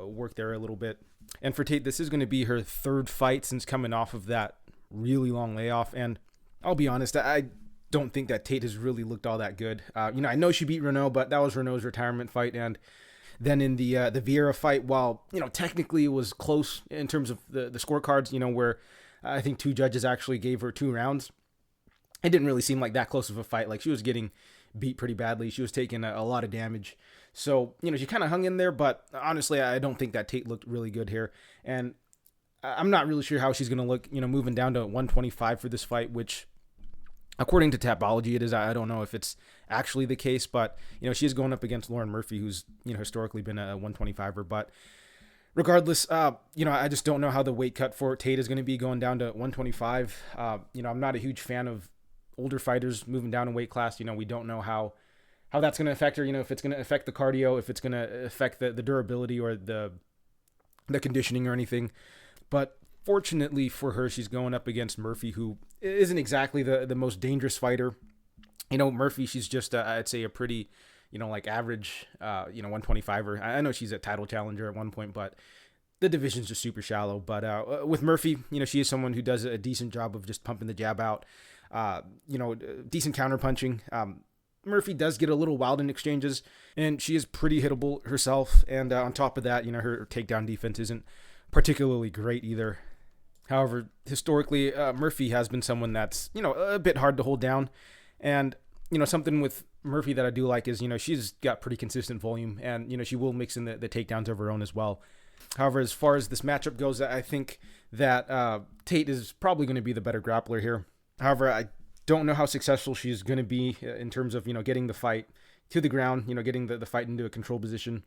Speaker 1: work there a little bit. And for Tate, this is going to be her third fight since coming off of that really long layoff. And I'll be honest, I don't think that Tate has really looked all that good. I know she beat Renault, but that was Renault's retirement fight. And then in the Vieira fight, while, technically it was close in terms of the scorecards, where I think two judges actually gave her 2 rounds, it didn't really seem like that close of a fight. Like, she was getting, beat pretty badly. She was taking a lot of damage. So, she kind of hung in there, but honestly, I don't think that Tate looked really good here. And I'm not really sure how she's going to look, moving down to 125 for this fight, which according to Tapology it is. I don't know if it's actually the case, but, she is going up against Lauren Murphy, who's, historically been a 125er. But regardless, I just don't know how the weight cut for Tate is going to be going down to 125. I'm not a huge fan of older fighters moving down in weight class. We don't know how that's going to affect her, if it's going to affect the cardio, if it's going to affect the durability or the conditioning or anything. But fortunately for her, she's going up against Murphy, who isn't exactly the most dangerous fighter. Murphy, she's just, I'd say a pretty, average, 125er. I know she's a title challenger at one point, but the division's just super shallow. But with Murphy, she is someone who does a decent job of just pumping the jab out, decent counter punching. Murphy does get a little wild in exchanges, and she is pretty hittable herself. And on top of that, her takedown defense isn't particularly great either. However, historically, Murphy has been someone that's, a bit hard to hold down. And, something with Murphy that I do like is, she's got pretty consistent volume, and, she will mix in the takedowns of her own as well. However, as far as this matchup goes, I think that Tate is probably going to be the better grappler here. However, I don't know how successful she's going to be in terms of, getting the fight to the ground, getting the fight into a control position.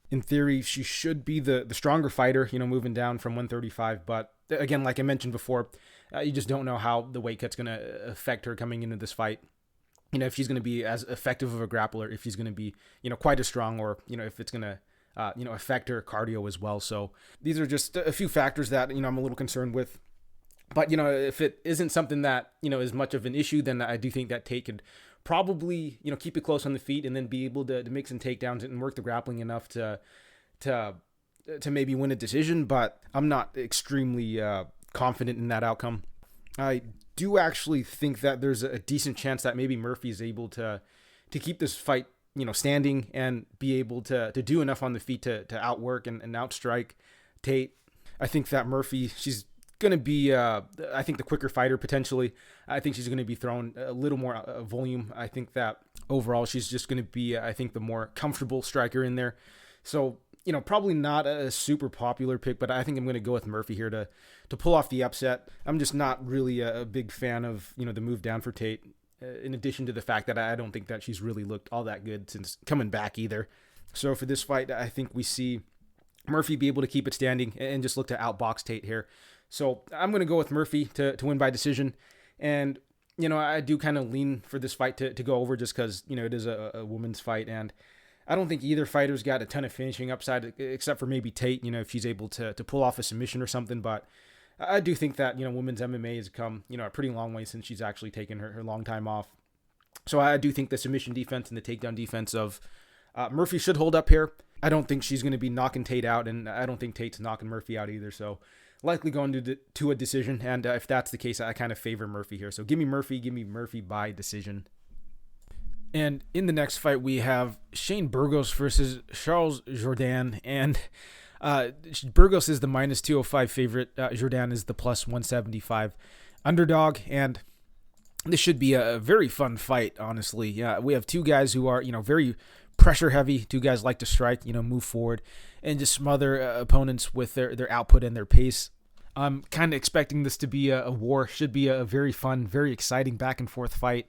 Speaker 1: In theory, she should be the stronger fighter, moving down from 135. But again, like I mentioned before, you just don't know how the weight cut's going to affect her coming into this fight. If she's going to be as effective of a grappler, if she's going to be, quite as strong, or, if it's going to, affect her cardio as well. So these are just a few factors that, I'm a little concerned with. But, if it isn't something that, is much of an issue, then I do think that Tate could probably, keep it close on the feet and then be able to mix in takedowns and work the grappling enough to maybe win a decision. But I'm not extremely confident in that outcome. I do actually think that there's a decent chance that maybe Murphy is able to keep this fight, standing and be able to do enough on the feet to outwork and outstrike Tate. I think that Murphy, she's going to be, I think, the quicker fighter potentially. I think she's going to be throwing a little more volume. I think that overall she's just going to be, I think, the more comfortable striker in there. So, probably not a super popular pick, but I think I'm going to go with Murphy here to pull off the upset. I'm just not really a big fan of, the move down for Tate, in addition to the fact that I don't think that she's really looked all that good since coming back either. So for this fight, I think we see Murphy be able to keep it standing and just look to outbox Tate here. So I'm going to go with Murphy to win by decision. And, I do kind of lean for this fight to go over just because, it is a women's fight. And I don't think either fighter's got a ton of finishing upside except for maybe Tate, if she's able to pull off a submission or something. But I do think that, women's MMA has come, a pretty long way since she's actually taken her long time off. So I do think the submission defense and the takedown defense of Murphy should hold up here. I don't think she's going to be knocking Tate out, and I don't think Tate's knocking Murphy out either. So likely going to a decision. And if that's the case, I kind of favor Murphy here. So give me Murphy by decision. And in the next fight, we have Shane Burgos versus Charles Jourdain. And Burgos is the minus 205 favorite. Jourdain is the plus 175 underdog. And this should be a very fun fight, honestly. Yeah, we have two guys who are, very pressure heavy. Two guys like to strike, move forward and just smother opponents with their output and their pace. I'm kind of expecting this to be a war. Should be a very fun, very exciting back and forth fight.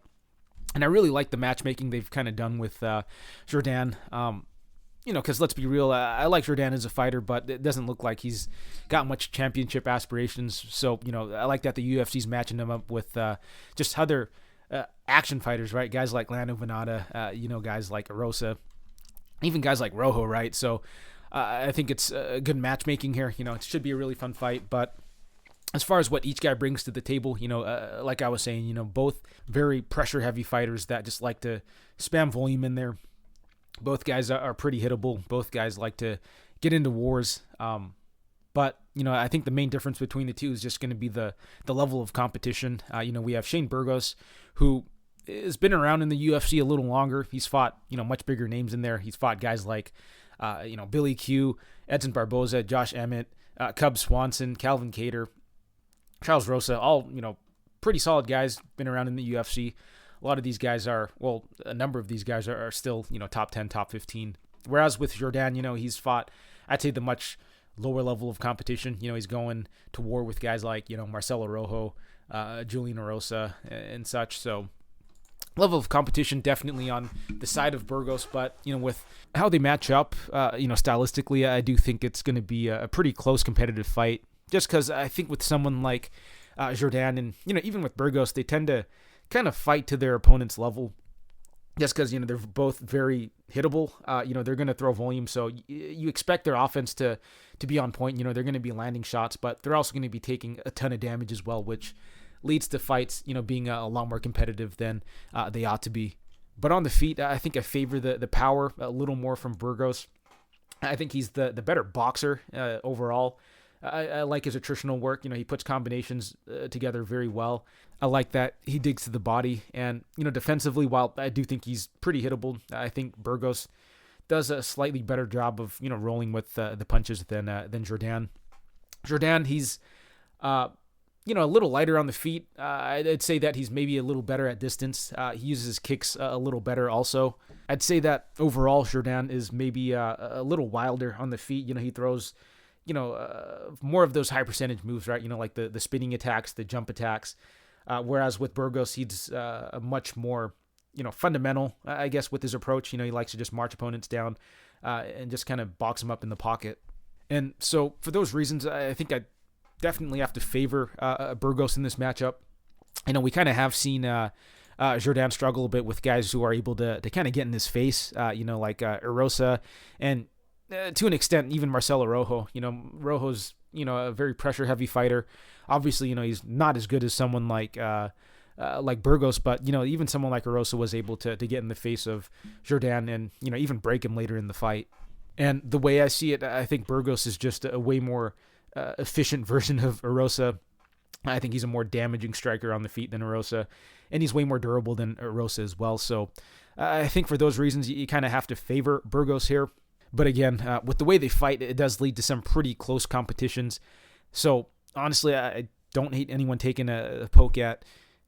Speaker 1: And I really like the matchmaking they've kind of done with Jourdain. Because let's be real, I like Jourdain as a fighter, but it doesn't look like he's got much championship aspirations. So, I like that the UFC's matching him up with just other action fighters, right? Guys like Lando Venata, guys like Rosa, even guys like Rowe, right? So I think it's good matchmaking here. It should be a really fun fight, but as far as what each guy brings to the table, like I was saying, both very pressure-heavy fighters that just like to spam volume in there. Both guys are pretty hittable. Both guys like to get into wars. But, I think the main difference between the two is just going to be the level of competition. We have Shane Burgos, who has been around in the UFC a little longer. He's fought, much bigger names in there. He's fought guys like, Billy Q, Edson Barboza, Josh Emmett, Cub Swanson, Calvin Kattar, Charles Rosa, all, pretty solid guys, been around in the UFC a lot of these guys are, well, a number of these guys are still, top 10, top 15. Whereas with Jourdain, he's fought, I'd say, the much lower level of competition. He's going to war with guys like, Marcelo Rojo, Julian Erosa, and such. So level of competition definitely on the side of Burgos, but with how they match up, stylistically, I do think it's going to be a pretty close competitive fight. Just because I think with someone like Jourdain and even with Burgos, they tend to kind of fight to their opponent's level. Just because they're both very hittable. They're going to throw volume, so you expect their offense to be on point. They're going to be landing shots, but they're also going to be taking a ton of damage as well, which leads to fights, being a lot more competitive than they ought to be. But on the feet, I think I favor the power a little more from Burgos. I think he's the better boxer overall. I like his attritional work. He puts combinations together very well. I like that he digs to the body. And, defensively, while I do think he's pretty hittable, I think Burgos does a slightly better job of, rolling with the punches than Jourdain. Jourdain, he's a little lighter on the feet. I'd say that he's maybe a little better at distance. He uses his kicks a little better also. I'd say that overall Jourdain is maybe a little wilder on the feet. He throws, more of those high percentage moves, right? Like the spinning attacks, the jump attacks. Whereas with Burgos, he's a much more, fundamental, I guess, with his approach. He likes to just march opponents down and just kind of box them up in the pocket. And so for those reasons, I think I definitely have to favor Burgos in this matchup. We kind of have seen Jourdain struggle a bit with guys who are able to kind of get in his face, like Erosa and to an extent even Marcelo Rojo. Rojo's a very pressure heavy fighter. Obviously, he's not as good as someone like Burgos, but even someone like Erosa was able to get in the face of Jourdain and even break him later in the fight. And the way I see it, I think Burgos is just a way more efficient version of Erosa. I think he's a more damaging striker on the feet than Erosa, and he's way more durable than Erosa as well. So I think for those reasons, you kind of have to favor Burgos here. But again, with the way they fight, it does lead to some pretty close competitions. So honestly, I don't hate anyone taking a poke at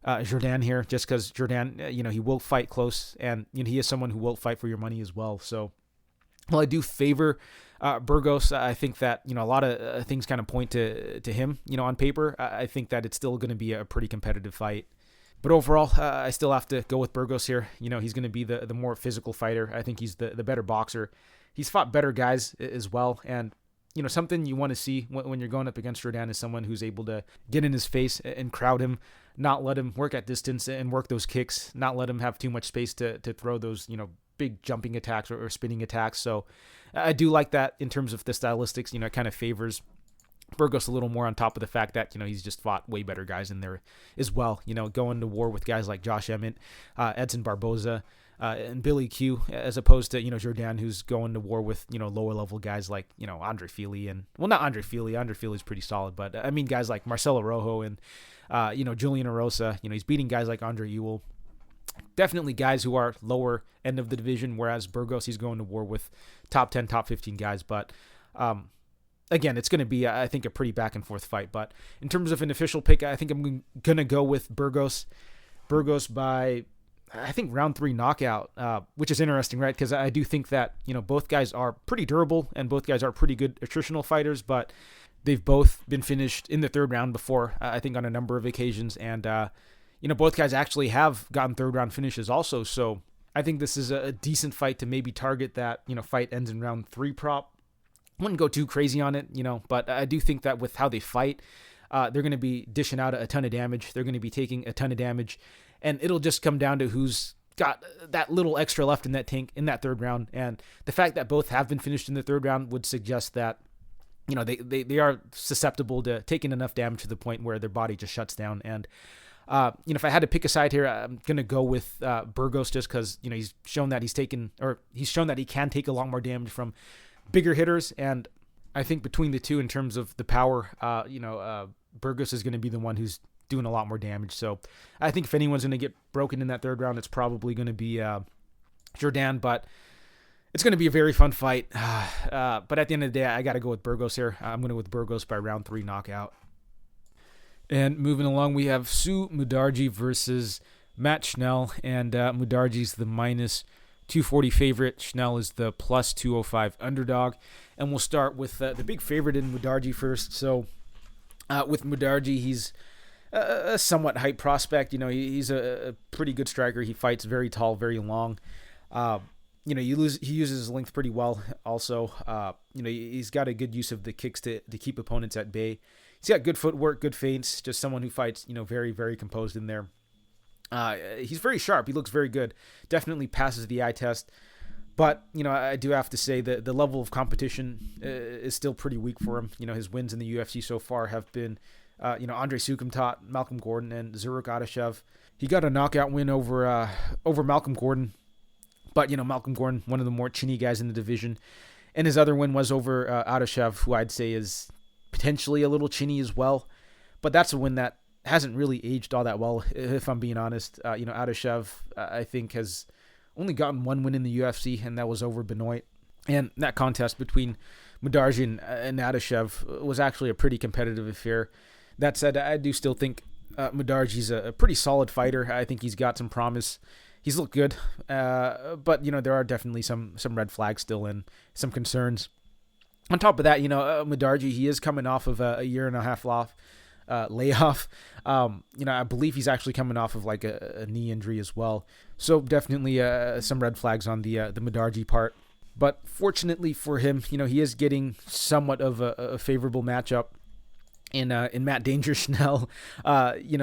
Speaker 1: Jourdain here, just because Jourdain, he will fight close, and he is someone who will fight for your money as well. So while I do favor Burgos, I think that a lot of things kind of point to him. On paper, I think that it's still going to be a pretty competitive fight. But overall, I still have to go with Burgos here. He's going to be the more physical fighter. I think he's the better boxer. He's fought better guys as well, and something you want to see when you're going up against Jourdain is someone who's able to get in his face and crowd him, not let him work at distance and work those kicks, not let him have too much space to throw those big jumping attacks or spinning attacks. So I do like that in terms of the stylistics. It kind of favors Burgos a little more, on top of the fact that he's just fought way better guys in there as well. Going to war with guys like Josh Emmett, Edson Barboza, and Billy Q, as opposed to Jourdain, who's going to war with lower level guys like Andre Fili, and not Andre Fili. Andre Fili's pretty solid, but I mean guys like Marcelo Rojo and Julian Erosa. He's beating guys like Andre Ewell. Definitely guys who are lower end of the division, whereas Burgos, he's going to war with top 10, top 15 guys. But again, it's going to be, I think, a pretty back and forth fight. But in terms of an official pick, I think I'm going to go with Burgos. Burgos by, I think, round 3 knockout, which is interesting, right? Because I do think that, both guys are pretty durable and both guys are pretty good attritional fighters, but they've both been finished in the 3rd round before, I think, on a number of occasions. And, both guys actually have gotten 3rd round finishes also. So I think this is a decent fight to maybe target that, fight ends in round 3 prop. Wouldn't go too crazy on it, but I do think that with how they fight, they're going to be dishing out a ton of damage. They're going to be taking a ton of damage, and it'll just come down to who's got that little extra left in that tank in that 3rd round. And the fact that both have been finished in the 3rd round would suggest that, they are susceptible to taking enough damage to the point where their body just shuts down. And if I had to pick a side here, I'm going to go with Burgos, just because, he's shown that he's shown that he can take a lot more damage from bigger hitters. And I think between the two, in terms of the power, Burgos is going to be the one who's doing a lot more damage. So I think if anyone's going to get broken in that 3rd round, it's probably going to be Jourdain, but it's going to be a very fun fight. But at the end of the day, I got to go with Burgos here. I'm going to go with Burgos by round 3 knockout. And moving along, we have Sumudaerji versus Matt Schnell, and Mudaerji's the minus 240 favorite. Schnell is the plus 205 underdog. And we'll start with the big favorite in Mudaerji first. So with Mudaerji, he's a somewhat hype prospect. He's a pretty good striker. He fights very tall, very long. He uses his length pretty well also. He's got a good use of the kicks to keep opponents at bay. He's got good footwork, good feints, just someone who fights, very, very composed in there. He's very sharp. He looks very good. Definitely passes the eye test. But, I do have to say that the level of competition is still pretty weak for him. His wins in the UFC so far have been, Andre Sukumtat, Malcolm Gordon, and Zuruk Adashev. He got a knockout win over Malcolm Gordon. But, Malcolm Gordon, one of the more chinny guys in the division. And his other win was over Adashev, who I'd say is potentially a little chinny as well. But that's a win that hasn't really aged all that well, if I'm being honest. Adashev, I think, has only gotten one win in the UFC, and that was over Benoit. And that contest between Mudaerji and Adashev was actually a pretty competitive affair. That said, I do still think Mudaerji's a pretty solid fighter. I think he's got some promise. He's looked good, but, there are definitely some red flags still and some concerns. On top of that, Mudaerji, he is coming off of a year and a half layoff. I believe he's actually coming off of like a knee injury as well. So definitely some red flags on the Mudaerji part. But fortunately for him, he is getting somewhat of a favorable matchup in Matt Danger Schnell.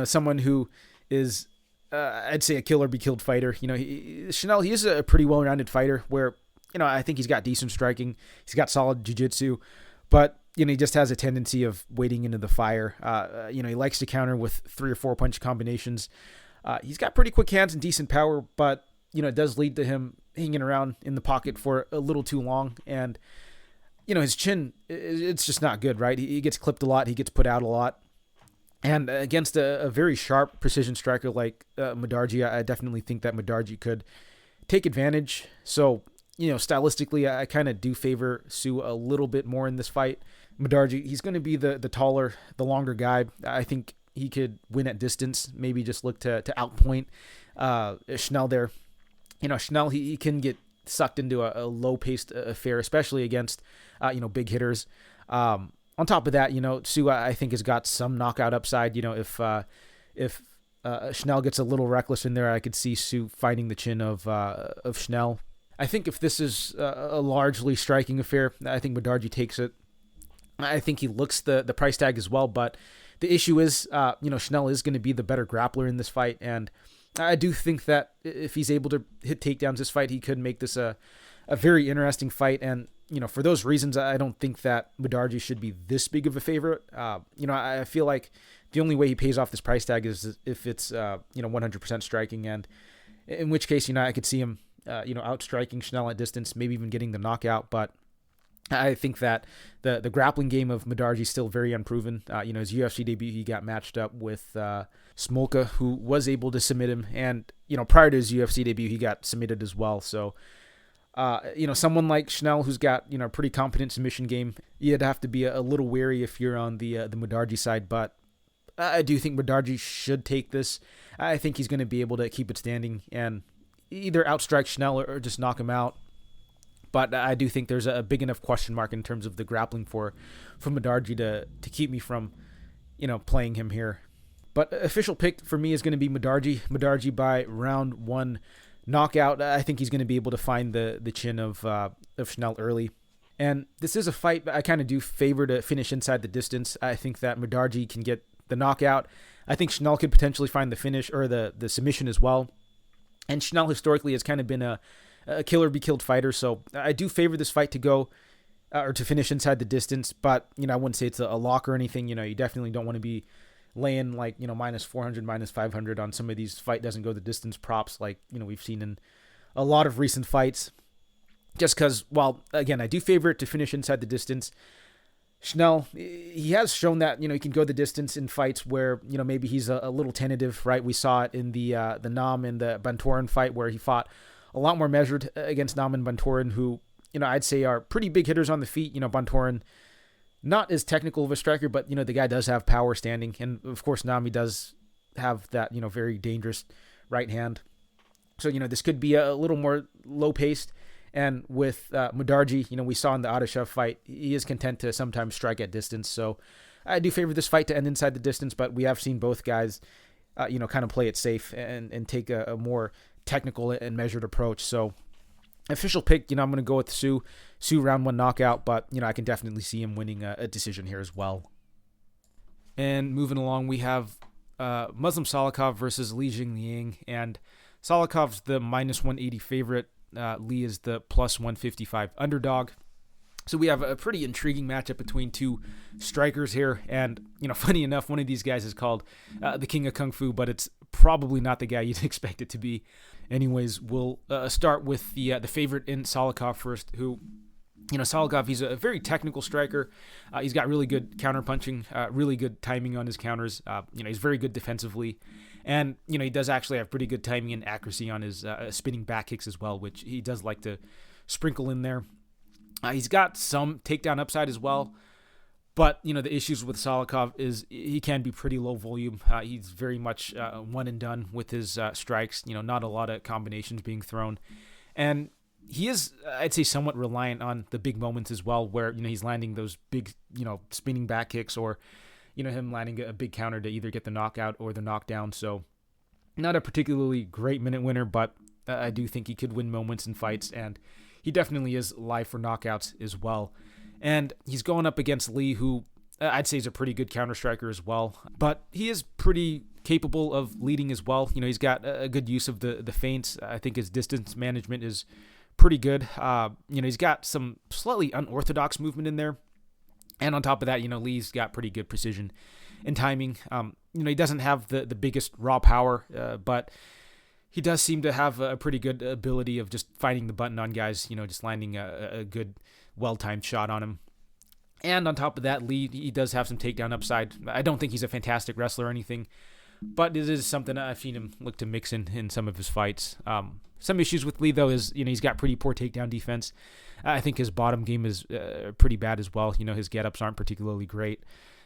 Speaker 1: Someone who is, I'd say, a kill or be killed fighter. Schnell, he is a pretty well-rounded fighter where, I think he's got decent striking. He's got solid jiu-jitsu, but, he just has a tendency of wading into the fire. He likes to counter with 3 or 4 punch combinations. He's got pretty quick hands and decent power, but, it does lead to him hanging around in the pocket for a little too long. And, his chin, it's just not good, right? He gets clipped a lot. He gets put out a lot. And against a very sharp precision striker like Mudaerji, I definitely think that Mudaerji could take advantage. So, stylistically, I kind of do favor Sue a little bit more in this fight. Mudaerji, he's going to be the taller, the longer guy. I think he could win at distance, maybe just look to outpoint Schnell there. Schnell, he can get sucked into a low-paced affair, especially against, big hitters. On top of that, Sue, I think, has got some knockout upside. If Schnell gets a little reckless in there, I could see Sue finding the chin of Schnell. I think if this is a largely striking affair, I think Mudaerji takes it. I think he looks the price tag as well, but the issue is, Schnell is going to be the better grappler in this fight, and I do think that if he's able to hit takedowns this fight, he could make this a very interesting fight, and for those reasons, I don't think that Mudaerji should be this big of a favorite. I feel like the only way he pays off this price tag is if it's 100% striking, and in which case, I could see him outstriking Schnell at distance, maybe even getting the knockout. But I think that the grappling game of Mudaerji is still very unproven. His UFC debut, he got matched up with Smolka, who was able to submit him. And, prior to his UFC debut, he got submitted as well. So, someone like Schnell, who's got, pretty competent submission game, you'd have to be a little wary if you're on the Mudaerji side. But I do think Mudaerji should take this. I think he's going to be able to keep it standing and either outstrike Schnell or just knock him out. But I do think there's a big enough question mark in terms of the grappling for Mudaerji to keep me from, playing him here. But official pick for me is going to be Mudaerji. Mudaerji by round 1 knockout. I think he's going to be able to find the chin of Schnell early. And this is a fight I kind of do favor to finish inside the distance. I think that Mudaerji can get the knockout. I think Schnell could potentially find the finish or the submission as well. And Schnell historically has kind of been a kill or be killed fighter. So I do favor this fight to go or to finish inside the distance. But, I wouldn't say it's a lock or anything. You definitely don't want to be laying like, minus 400, minus 500 on some of these fight doesn't go the distance props like, we've seen in a lot of recent fights. Just because, while, again, I do favor it to finish inside the distance, Schnell, he has shown that, he can go the distance in fights where, maybe he's a little tentative, right? We saw it in the Nam and the Bantoran fight where he fought a lot more measured against Nam and Bantoran, who, I'd say are pretty big hitters on the feet. Bantoran, not as technical of a striker, but, the guy does have power standing. And, of course, Nami does have that, very dangerous right hand. So, this could be a little more low-paced. And with Sumudaerji, we saw in the Adeshev fight, he is content to sometimes strike at distance. So I do favor this fight to end inside the distance, but we have seen both guys, kind of play it safe and take a more technical and measured approach. So official pick, I'm going to go with Su round 1 knockout, but, I can definitely see him winning a decision here as well. And moving along, we have Muslim Salikhov versus Jingliang, and Salikhov's the minus 180 favorite. Lee is the plus 155 underdog. So we have a pretty intriguing matchup between two strikers here. And, funny enough, one of these guys is called the King of Kung Fu, but it's probably not the guy you'd expect it to be. Anyways, we'll start with the favorite in Salikhov first, who, Salikhov, he's a very technical striker. He's got really good counterpunching, really good timing on his counters. He's very good defensively. And, he does actually have pretty good timing and accuracy on his spinning back kicks as well, which he does like to sprinkle in there. He's got some takedown upside as well. But, the issues with Salikhov is he can be pretty low volume. He's very much one and done with his strikes. Not a lot of combinations being thrown. And he is, I'd say, somewhat reliant on the big moments as well, where, he's landing those big, spinning back kicks, or him landing a big counter to either get the knockout or the knockdown. So not a particularly great minute winner, but I do think he could win moments in fights, and he definitely is live for knockouts as well. And he's going up against Lee, who I'd say is a pretty good counter striker as well, but he is pretty capable of leading as well. He's got a good use of the feints. I think his distance management is pretty good. He's got some slightly unorthodox movement in there. And on top of that, Lee's got pretty good precision and timing. He doesn't have the biggest raw power, but he does seem to have a pretty good ability of just finding the button on guys, just landing a good, well-timed shot on him. And on top of that, Lee, he does have some takedown upside. I don't think he's a fantastic wrestler or anything, but it is something I've seen him look to mix in some of his fights. Some issues with Lee, though, is, he's got pretty poor takedown defense. I think his bottom game is pretty bad as well. His get-ups aren't particularly great.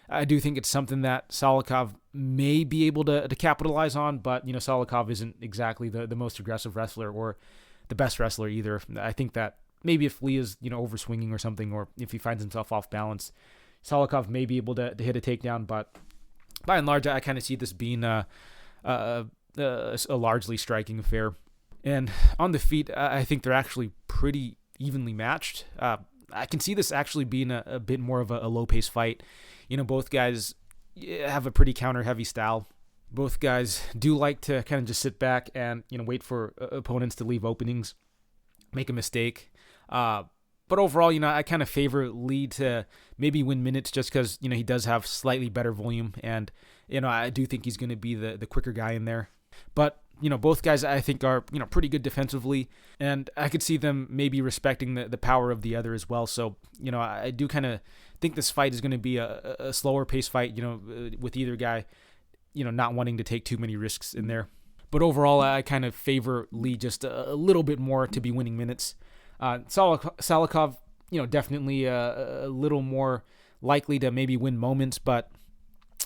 Speaker 1: I do think it's something that Salikhov may be able to capitalize on, but, Salikhov isn't exactly the most aggressive wrestler or the best wrestler either. I think that maybe if Lee is, overswinging or something, or if he finds himself off balance, Salikhov may be able to hit a takedown, but by and large, I kind of see this being a largely striking affair. And on the feet, I think they're actually pretty evenly matched. I can see this actually being a bit more of a low-paced fight. Both guys have a pretty counter-heavy style. Both guys do like to kind of just sit back and, wait for opponents to leave openings, make a mistake. But overall, I kind of favor Lee to maybe win minutes just because, he does have slightly better volume. And, I do think he's going to be the quicker guy in there. But, both guys I think are, pretty good defensively. And I could see them maybe respecting the power of the other as well. So, I do kind of think this fight is going to be a slower pace fight, with either guy, not wanting to take too many risks in there. But overall, I kind of favor Lee just a little bit more to be winning minutes. Salikhov, definitely a little more likely to maybe win moments, but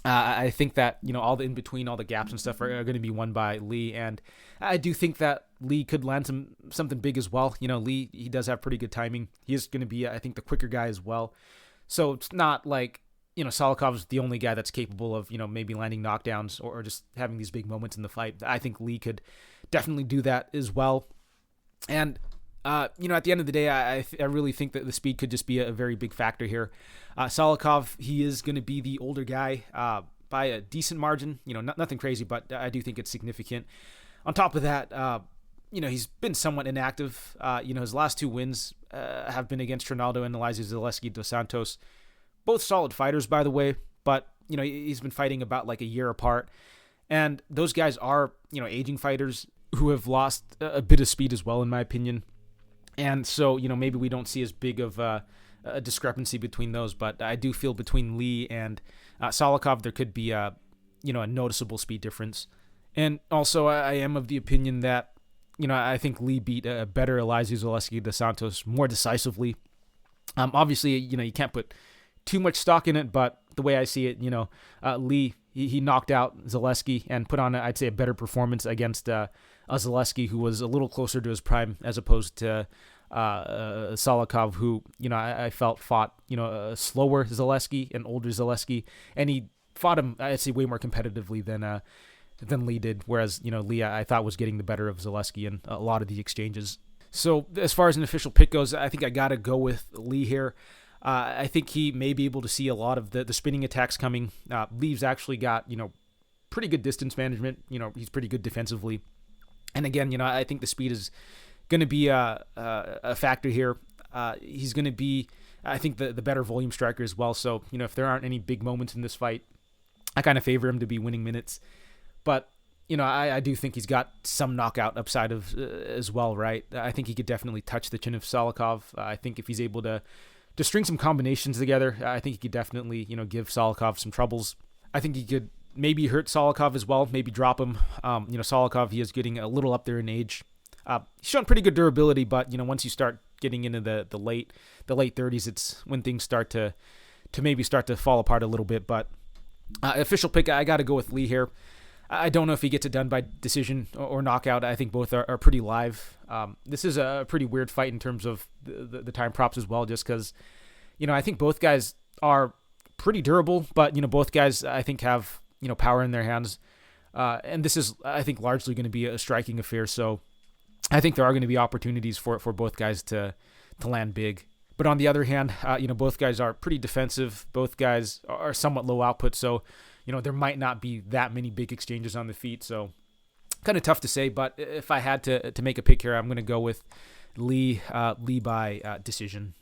Speaker 1: I think that, all the in-between, all the gaps and stuff are going to be won by Lee. And I do think that Lee could land something big as well. Lee, he does have pretty good timing. He is going to be, I think, the quicker guy as well. So it's not like, Salikhov's the only guy that's capable of, maybe landing knockdowns or just having these big moments in the fight. I think Lee could definitely do that as well. And, at the end of the day, I really think that the speed could just be a very big factor here. Salikhov, he is going to be the older guy by a decent margin. Nothing crazy, but I do think it's significant. On top of that, he's been somewhat inactive. His last two wins have been against Trinaldo and Elizeu Zaleski dos Santos. Both solid fighters, by the way, but, he's been fighting about like a year apart. And those guys are, aging fighters who have lost a bit of speed as well, in my opinion. And so, maybe we don't see as big of a discrepancy between those, but I do feel between Lee and Salikhov, there could be a noticeable speed difference. And also, I am of the opinion that, I think Lee beat a better Elizeu Zaleski dos Santos more decisively. Obviously, you can't put too much stock in it, but the way I see it, Lee, he knocked out Zaleski and put on, I'd say, a better performance against a Zaleski who was a little closer to his prime as opposed to Salikhov, who, I felt fought, a slower Zaleski, an older Zaleski, and he fought him, I'd say, way more competitively than Lee did, whereas, Lee, I thought was getting the better of Zaleski in a lot of the exchanges. So as far as an official pick goes, I think I got to go with Lee here. I think he may be able to see a lot of the spinning attacks coming. Lee's actually got, pretty good distance management. He's pretty good defensively. And again, I think the speed is going to be a factor here. He's going to be, I think, the better volume striker as well. So, if there aren't any big moments in this fight, I kind of favor him to be winning minutes. But, I do think he's got some knockout upside of as well, right? I think he could definitely touch the chin of Salikhov. I think if he's able to string some combinations together, I think he could definitely, give Salikhov some troubles. I think he could maybe hurt Salikhov as well, maybe drop him. Salikhov, he is getting a little up there in age. He's shown pretty good durability, but, once you start getting into the late 30s, it's when things start to maybe start to fall apart a little bit. But official pick, I got to go with Lee here. I don't know if he gets it done by decision or knockout. I think both are pretty live. This is a pretty weird fight in terms of the time props as well, just because, I think both guys are pretty durable, but, both guys, I think, have, power in their hands. And this is, I think, largely going to be a striking affair. So I think there are going to be opportunities for both guys to land big. But on the other hand, both guys are pretty defensive. Both guys are somewhat low output. So, there might not be that many big exchanges on the feet. So kind of tough to say. But if I had to make a pick here, I'm going to go with Lee by decision.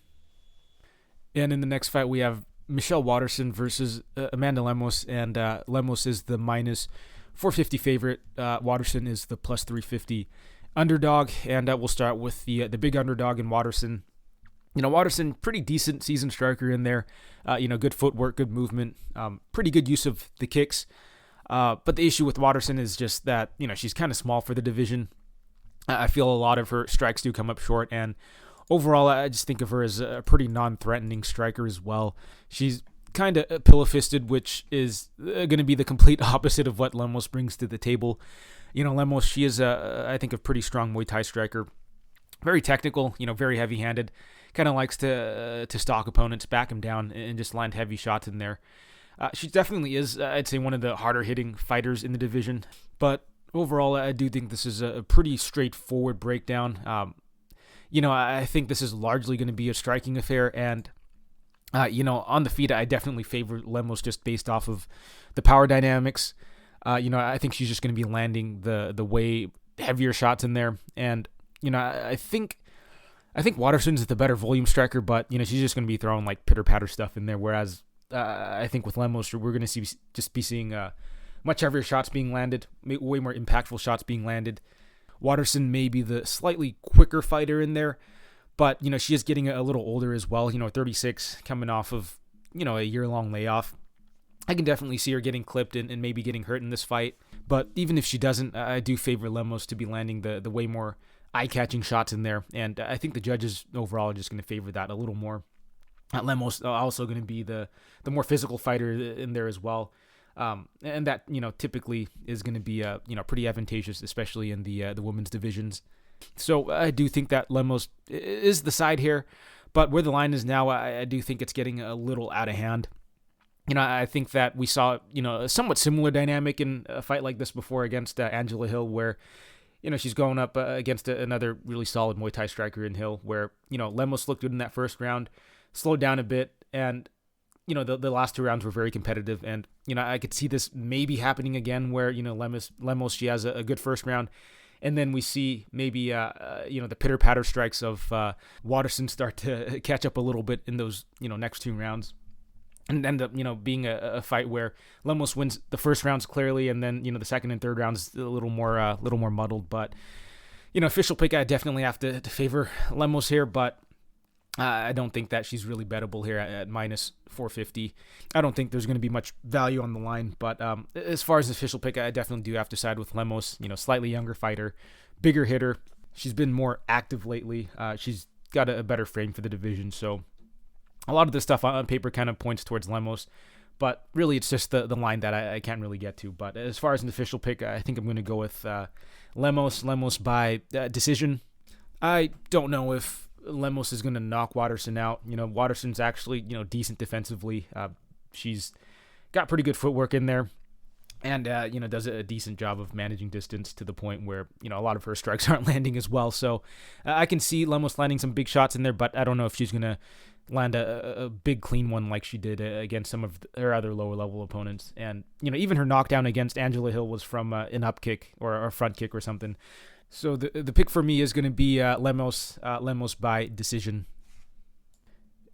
Speaker 1: And in the next fight, we have Michelle Waterson versus Amanda Lemos. And Lemos is the minus 450 favorite. Waterson is the plus 350 underdog. And we'll start with the big underdog in Waterson. Waterson, pretty decent seasoned striker in there. Good footwork, good movement, pretty good use of the kicks. But the issue with Waterson is just that, she's kind of small for the division. I feel a lot of her strikes do come up short. And overall, I just think of her as a pretty non-threatening striker as well. She's kind of pillow-fisted, which is going to be the complete opposite of what Lemos brings to the table. Lemos, she is, I think, a pretty strong Muay Thai striker. Very technical, very heavy-handed. Kind of likes to stalk opponents, back them down, and just land heavy shots in there. She definitely is, I'd say, one of the harder-hitting fighters in the division. But overall, I do think this is a pretty straightforward breakdown. I think this is largely going to be a striking affair. And, on the feet, I definitely favor Lemos just based off of the power dynamics. I think she's just going to be landing the way heavier shots in there. And, I think Waterson's the better volume striker, but, she's just going to be throwing like pitter-patter stuff in there. Whereas I think with Lemos, we're going to be seeing much heavier shots being landed, way more impactful shots being landed. Waterson may be the slightly quicker fighter in there, but, she is getting a little older as well, 36, coming off of, a year-long layoff. I can definitely see her getting clipped and maybe getting hurt in this fight. But even if she doesn't, I do favor Lemos to be landing the way more eye-catching shots in there. And I think the judges overall are just going to favor that a little more. Lemos also going to be the more physical fighter in there as well. And that, typically is going to be, pretty advantageous, especially in the women's divisions. So I do think that Lemos is the side here. But where the line is now, I do think it's getting a little out of hand. I think that we saw, a somewhat similar dynamic in a fight like this before against Angela Hill, where, she's going up against another really solid Muay Thai striker in Hill, where, Lemos looked good in that first round, slowed down a bit, and, the last two rounds were very competitive. And, I could see this maybe happening again where, Lemos, she has a good first round. And then we see maybe, the pitter-patter strikes of Waterson start to catch up a little bit in those, next two rounds. And end up, being a fight where Lemos wins the first rounds clearly, and then, the second and third rounds a little more muddled. But, official pick, I definitely have to favor Lemos here, but I don't think that she's really bettable here at minus 450. I don't think there's going to be much value on the line, but as far as the official pick, I definitely do have to side with Lemos. Slightly younger fighter, bigger hitter. She's been more active lately. She's got a better frame for the division, so a lot of this stuff on paper kind of points towards Lemos, But really, it's just the line that I can't really get to. But as far as an official pick, I think I'm going to go with Lemos by decision. I don't know if Lemos is going to knock Waterson out. Waterson's actually, decent defensively. She's got pretty good footwork in there. And, does a decent job of managing distance to the point where, a lot of her strikes aren't landing as well. So I can see Lemos landing some big shots in there, but I don't know if she's going to land a big clean one like she did against some of her other lower level opponents. And, even her knockdown against Angela Hill was from an up kick or a front kick or something. So the pick for me is going to be Lemos by decision.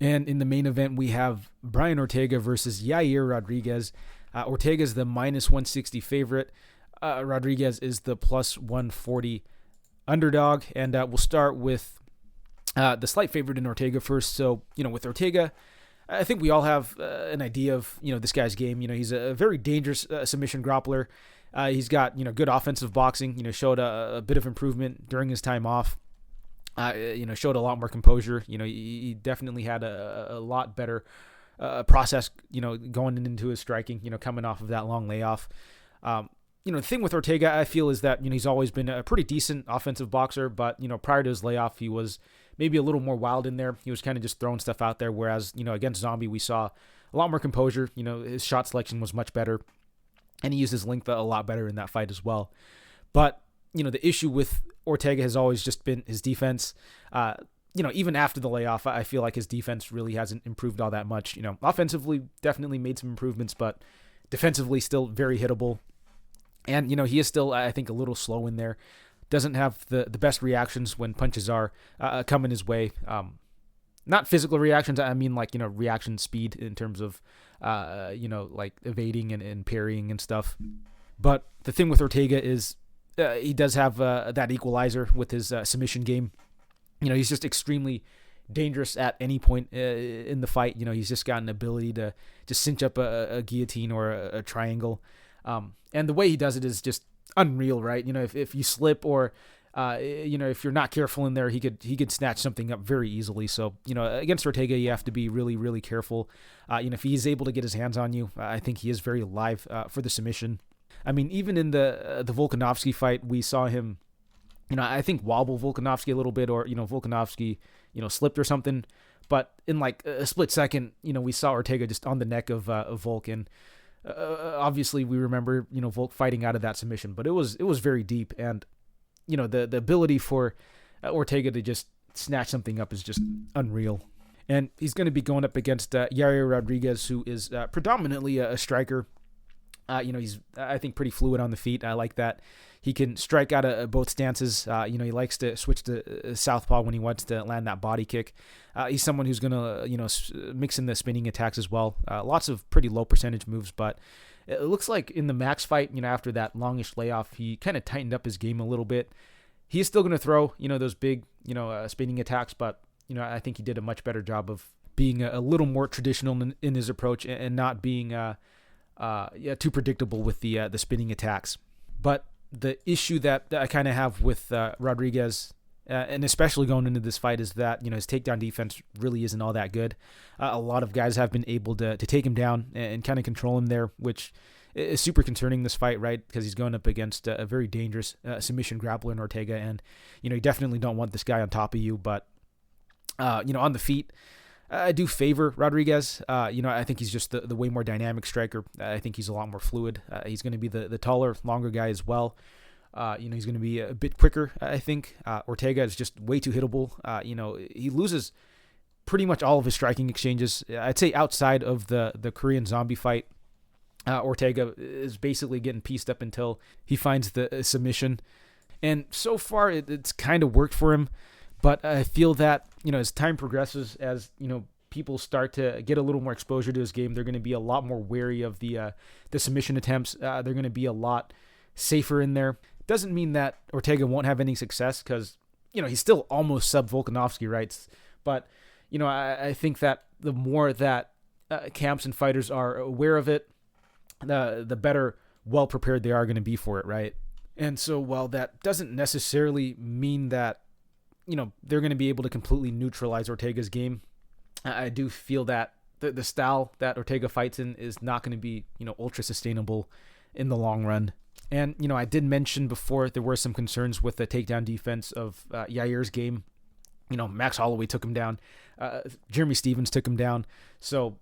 Speaker 1: And in the main event, we have Brian Ortega versus Yair Rodriguez. Ortega's the minus 160 favorite. Rodriguez is the plus 140 underdog. And we'll start with the slight favorite in Ortega first. So, with Ortega, I think we all have an idea of, this guy's game. He's a very dangerous submission grappler. He's got, good offensive boxing, showed a bit of improvement during his time off. Showed a lot more composure. He definitely had a lot better process, going into his striking, coming off of that long layoff. The thing with Ortega, I feel, is that, he's always been a pretty decent offensive boxer, but, prior to his layoff, he was maybe a little more wild in there. He was kind of just throwing stuff out there, whereas, against Zombie, we saw a lot more composure. His shot selection was much better, and he used his length a lot better in that fight as well. But, the issue with Ortega has always just been his defense. Even after the layoff, I feel like his defense really hasn't improved all that much. Offensively, definitely made some improvements, but defensively still very hittable. And, he is still, I think, a little slow in there. Doesn't have the best reactions when punches are coming his way. Not physical reactions. I mean, reaction speed in terms of, evading and parrying and stuff. But the thing with Ortega is he does have that equalizer with his submission game. He's just extremely dangerous at any point in the fight. He's just got an ability to just cinch up a guillotine or a triangle. And the way he does it is just unreal, right? If you slip or, if you're not careful in there, he could snatch something up very easily. So, against Ortega, you have to be really, really careful. If he's able to get his hands on you, I think he is very live for the submission. I mean, even in the Volkanovski fight, we saw him, I think wobble Volkanovski a little bit, or, Volkanovski, slipped or something. But in like a split second, we saw Ortega just on the neck of Volk. And obviously we remember, Volk fighting out of that submission, but it was very deep. And, the ability for Ortega to just snatch something up is just unreal. And he's going to be going up against Yair Rodriguez, who is predominantly a striker. He's, I think, pretty fluid on the feet. I like that. He can strike out of both stances. He likes to switch to southpaw when he wants to land that body kick. He's someone who's going to, mix in the spinning attacks as well. Lots of pretty low percentage moves, but it looks like in the Max fight, after that longish layoff, he kind of tightened up his game a little bit. He's still going to throw, those big, spinning attacks, but, I think he did a much better job of being a little more traditional in his approach and not being too predictable with the spinning attacks. But the issue that I kind of have with Rodriguez, and especially going into this fight, is that his takedown defense really isn't all that good. A lot of guys have been able to take him down and kind of control him there, which is super concerning this fight, right? Because he's going up against a very dangerous submission grappler in Ortega, and you definitely don't want this guy on top of you. But on the feet, I do favor Rodriguez. I think he's just the way more dynamic striker. I think he's a lot more fluid. He's going to be the taller, longer guy as well. He's going to be a bit quicker, I think. Ortega is just way too hittable. He loses pretty much all of his striking exchanges. I'd say outside of the Korean Zombie fight, Ortega is basically getting pieced up until he finds the submission. And so far, it's kind of worked for him. But I feel that, as time progresses, as, people start to get a little more exposure to his game, they're going to be a lot more wary of the submission attempts. They're going to be a lot safer in there. Doesn't mean that Ortega won't have any success, because, he's still almost sub-Volkanovski, right? But, I think that the more that camps and fighters are aware of it, the better well-prepared they are going to be for it, right? And so while that doesn't necessarily mean that, they're going to be able to completely neutralize Ortega's game, I do feel that, the style that Ortega fights in is not going to be, ultra sustainable in the long run. And, I did mention before there were some concerns with the takedown defense of Yair's game. Max Holloway took him down. Jeremy Stevens took him down. So,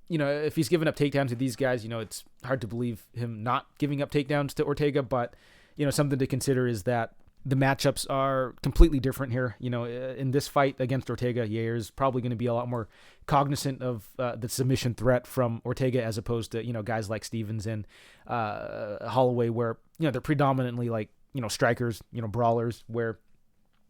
Speaker 1: if he's giving up takedowns to these guys, it's hard to believe him not giving up takedowns to Ortega. But, something to consider is that the matchups are completely different here. In this fight against Ortega, Yair is probably going to be a lot more cognizant of the submission threat from Ortega as opposed to, guys like Stevens and Holloway where, they're predominantly like, strikers, brawlers where,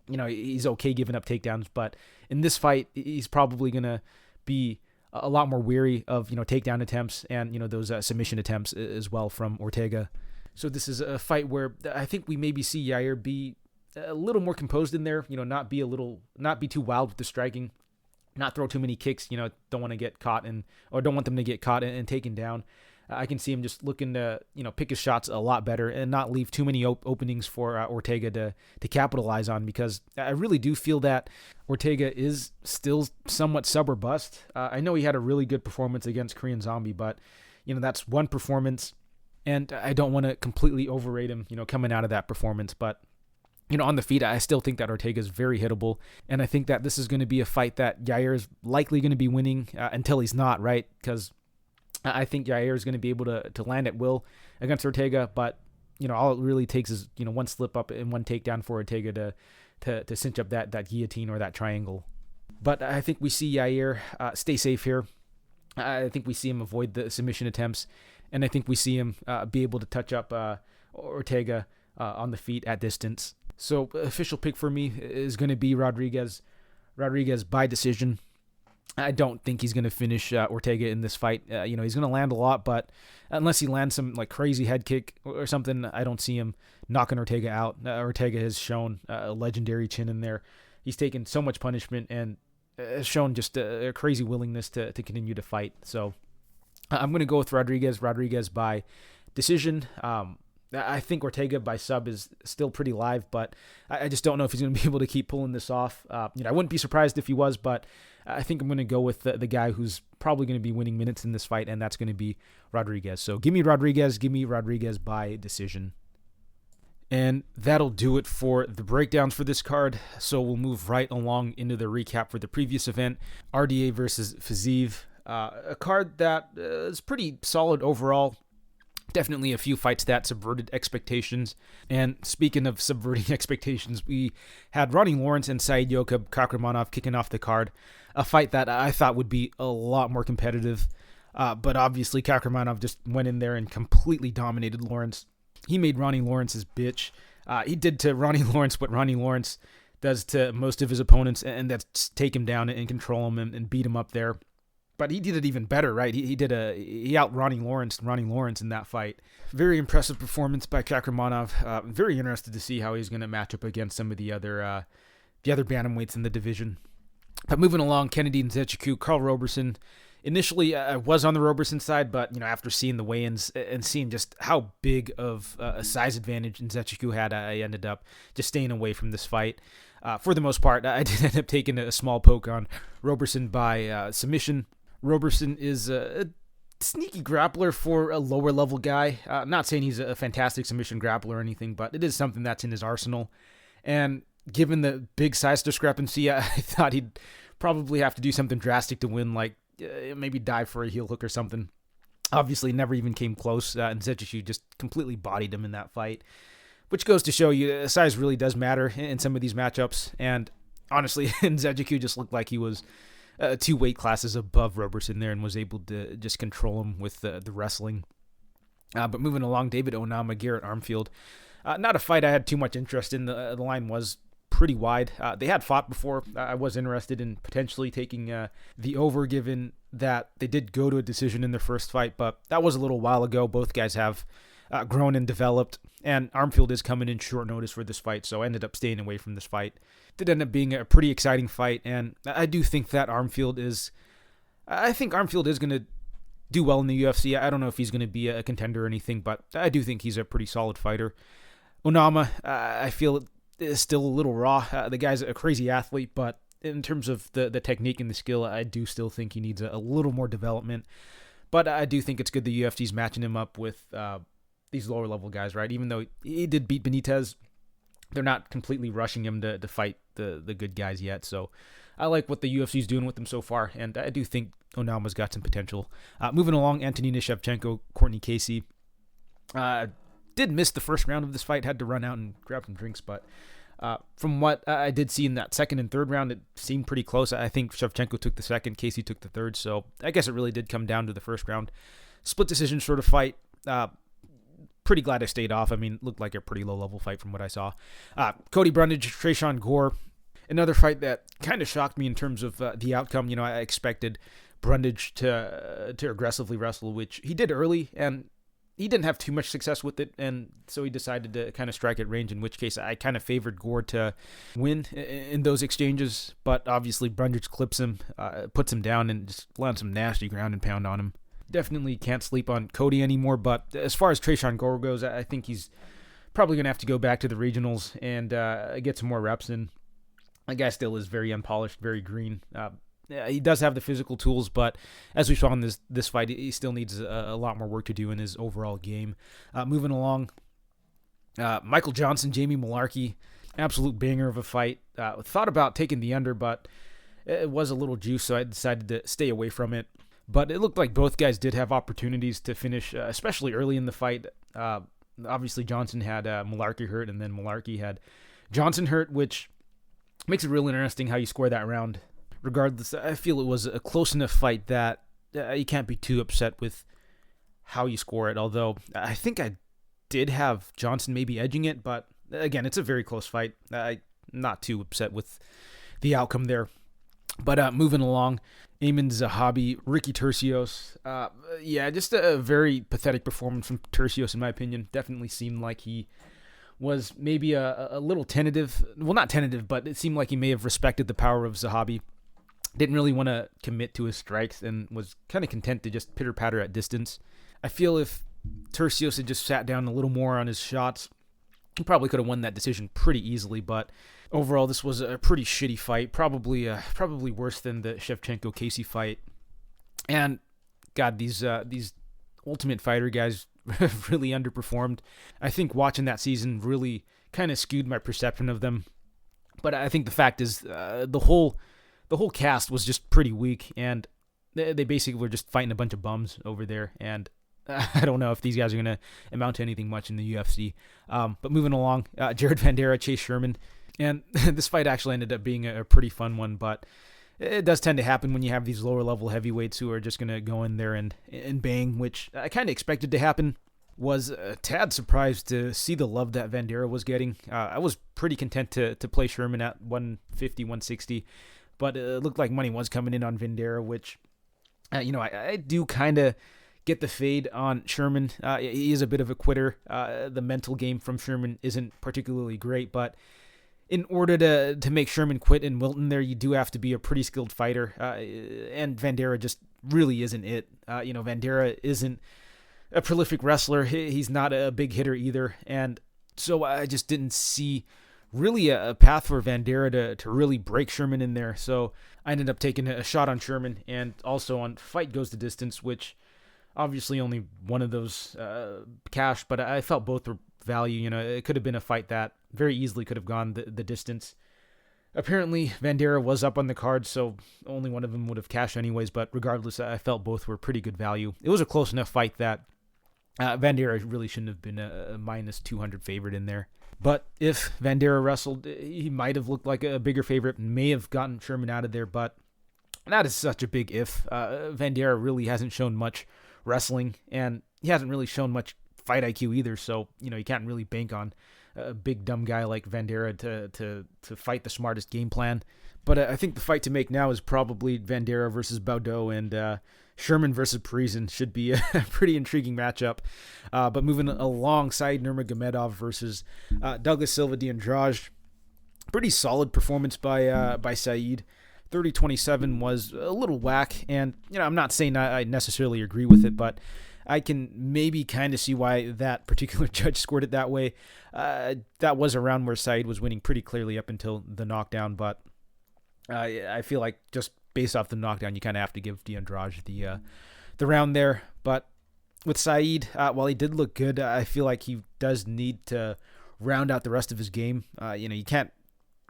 Speaker 1: he's okay giving up takedowns. But in this fight, he's probably going to be a lot more wary of, takedown attempts and, those submission attempts as well from Ortega. So this is a fight where I think we maybe see Yair be a little more composed in there, not be too wild with the striking, not throw too many kicks, don't want to get caught don't want them to get caught and taken down. I can see him just looking to, pick his shots a lot better and not leave too many openings for Ortega to capitalize on, because I really do feel that Ortega is still somewhat sub or bust. I know he had a really good performance against Korean Zombie, but, that's one performance. And I don't want to completely overrate him, coming out of that performance. But, on the feet, I still think that Ortega is very hittable. And I think that this is going to be a fight that Yair is likely going to be winning until he's not, right? Because I think Yair is going to be able to land at will against Ortega. But, all it really takes is, one slip up and one takedown for Ortega to cinch up that guillotine or that triangle. But I think we see Yair stay safe here. I think we see him avoid the submission attempts. And I think we see him be able to touch up Ortega on the feet at distance. So official pick for me is going to be Rodriguez. Rodriguez by decision. I don't think he's going to finish Ortega in this fight. He's going to land a lot, but unless he lands some like crazy head kick or something, I don't see him knocking Ortega out. Ortega has shown a legendary chin in there. He's taken so much punishment and has shown just a crazy willingness to continue to fight. So I'm going to go with Rodriguez by decision. I think Ortega by sub is still pretty live, but I just don't know if he's going to be able to keep pulling this off. I wouldn't be surprised if he was, but I think I'm going to go with the guy who's probably going to be winning minutes in this fight, and that's going to be Rodriguez. So give me Rodriguez by decision. And that'll do it for the breakdowns for this card. So we'll move right along into the recap for the previous event, RDA versus Fiziev. A card that is pretty solid overall. Definitely a few fights that subverted expectations. And speaking of subverting expectations, we had Ronnie Lawrence and Said Yokup Kakhramonov kicking off the card. A fight that I thought would be a lot more competitive. But obviously Kakhramonov just went in there and completely dominated Lawrence. He made Ronnie Lawrence his bitch. He did to Ronnie Lawrence what Ronnie Lawrence does to most of his opponents, and that's take him down and control him and beat him up there. But he did it even better, right? He out Ronnie Lawrence in that fight. Very impressive performance by Kakhramonov. Very interested to see how he's going to match up against some of the other bantamweights in the division. But moving along, Kennedy Nzechukwu, Carl Roberson. Initially, I was on the Roberson side, but after seeing the weigh-ins and seeing just how big of a size advantage Nzechukwu had, I ended up just staying away from this fight. For the most part, I did end up taking a small poke on Roberson by submission. Roberson is a sneaky grappler for a lower level guy. Not saying he's a fantastic submission grappler or anything, but it is something that's in his arsenal. And given the big size discrepancy, I thought he'd probably have to do something drastic to win, like maybe dive for a heel hook or something. Obviously, never even came close. And Nzechukwu just completely bodied him in that fight, which goes to show you size really does matter in some of these matchups. And honestly, Nzechukwu just looked like he was 2 weight classes above Roberson there and was able to just control him with the wrestling. But moving along, David Onama, Garrett Armfield. Not a fight I had too much interest in. The line was pretty wide. They had fought before. I was interested in potentially taking the over, given that they did go to a decision in their first fight, but that was a little while ago. Both guys have grown and developed, and Armfield is coming in short notice for this fight, so I ended up staying away from this fight. Did end up being a pretty exciting fight, and I do think that Armfield is going to do well in the UFC. I don't know if he's going to be a contender or anything, but I do think he's a pretty solid fighter. Onama, I feel is still a little raw. The guy's a crazy athlete, but in terms of the technique and the skill, I do still think he needs a little more development. But I do think it's good the UFC's matching him up with these lower level guys, right? Even though he did beat Benitez, they're not completely rushing him to fight the good guys yet. So I like what the UFC's doing with him so far, and I do think Onama's got some potential. Moving along, Antonina Shevchenko, Courtney Casey. Did miss the first round of this fight, had to run out and grab some drinks, but from what I did see in that second and third round, it seemed pretty close. I think Shevchenko took the second, Casey took the third, so I guess it really did come down to the first round. Split decision sort of fight. Pretty glad I stayed off. I mean, looked like a pretty low-level fight from what I saw. Cody Brundage, Tresean Gore. Another fight that kind of shocked me in terms of the outcome. I expected Brundage to aggressively wrestle, which he did early, and he didn't have too much success with it, and so he decided to kind of strike at range, in which case I kind of favored Gore to win in those exchanges, but obviously Brundage clips him, puts him down, and just lands some nasty ground and pound on him. Definitely can't sleep on Cody anymore, but as far as Tresean Gore goes, I think he's probably going to have to go back to the regionals and get some more reps in. The guy still is very unpolished, very green. He does have the physical tools, but as we saw in this fight, he still needs a lot more work to do in his overall game. Moving along, Michael Johnson, Jamie Malarkey, absolute banger of a fight. Thought about taking the under, but it was a little juice, so I decided to stay away from it. But it looked like both guys did have opportunities to finish, especially early in the fight. Obviously, Johnson had Malarkey hurt, and then Malarkey had Johnson hurt, which makes it real interesting how you score that round. Regardless, I feel it was a close enough fight that you can't be too upset with how you score it, although I think I did have Johnson maybe edging it, but again, it's a very close fight. I'm not too upset with the outcome there. But moving along, Amin Zahabi, Ricky Tercios. Just a very pathetic performance from Tercios, in my opinion. Definitely seemed like he was maybe a little tentative. Well, not tentative, but it seemed like he may have respected the power of Zahabi. Didn't really want to commit to his strikes and was kind of content to just pitter-patter at distance. I feel if Tercios had just sat down a little more on his shots, he probably could have won that decision pretty easily, but overall, this was a pretty shitty fight, probably worse than the Shevchenko-Casey fight. And God, these Ultimate Fighter guys really underperformed. I think watching that season really kind of skewed my perception of them. But I think the fact is, the whole cast was just pretty weak, and they basically were just fighting a bunch of bums over there. And I don't know if these guys are going to amount to anything much in the UFC. But moving along, Jared Vanderaa, Chase Sherman. And this fight actually ended up being a pretty fun one, but it does tend to happen when you have these lower-level heavyweights who are just going to go in there and bang, which I kind of expected to happen. Was a tad surprised to see the love that Vanderaa was getting. I was pretty content to play Sherman at 150, 160, but it looked like money was coming in on Vanderaa, which, I do kind of get the fade on Sherman. He is a bit of a quitter. The mental game from Sherman isn't particularly great, but in order to make Sherman quit in Wilton there, you do have to be a pretty skilled fighter, and Vanderaa just really isn't it. Vanderaa isn't a prolific wrestler. He's not a big hitter either, and so I just didn't see really a path for Vanderaa to really break Sherman in there. So I ended up taking a shot on Sherman and also on fight goes the distance, which obviously only one of those cashed, but I felt both were value. It could have been a fight that very easily could have gone the distance. Apparently, Vanderaa was up on the card, so only one of them would have cashed anyways, but regardless, I felt both were pretty good value. It was a close enough fight that Vanderaa really shouldn't have been a minus 200 favorite in there. But if Vanderaa wrestled, he might have looked like a bigger favorite, may have gotten Sherman out of there, but that is such a big if. Vanderaa really hasn't shown much wrestling, and he hasn't really shown much fight IQ either, so you can't really bank on a big dumb guy like Vanderaa to fight the smartest game plan. But I think the fight to make now is probably Vanderaa versus Baudot, and Sherman versus Parisian should be a pretty intriguing matchup. But moving alongside Nurmagomedov versus Douglas Silva de Andrade, pretty solid performance by Saeed. 30-27 was a little whack, and I'm not saying I necessarily agree with it, but I can maybe kind of see why that particular judge scored it that way. That was a round where Saeed was winning pretty clearly up until the knockdown, but I feel like just based off the knockdown, you kind of have to give D'Andrade the round there. But with Saeed, while he did look good, I feel like he does need to round out the rest of his game. You can't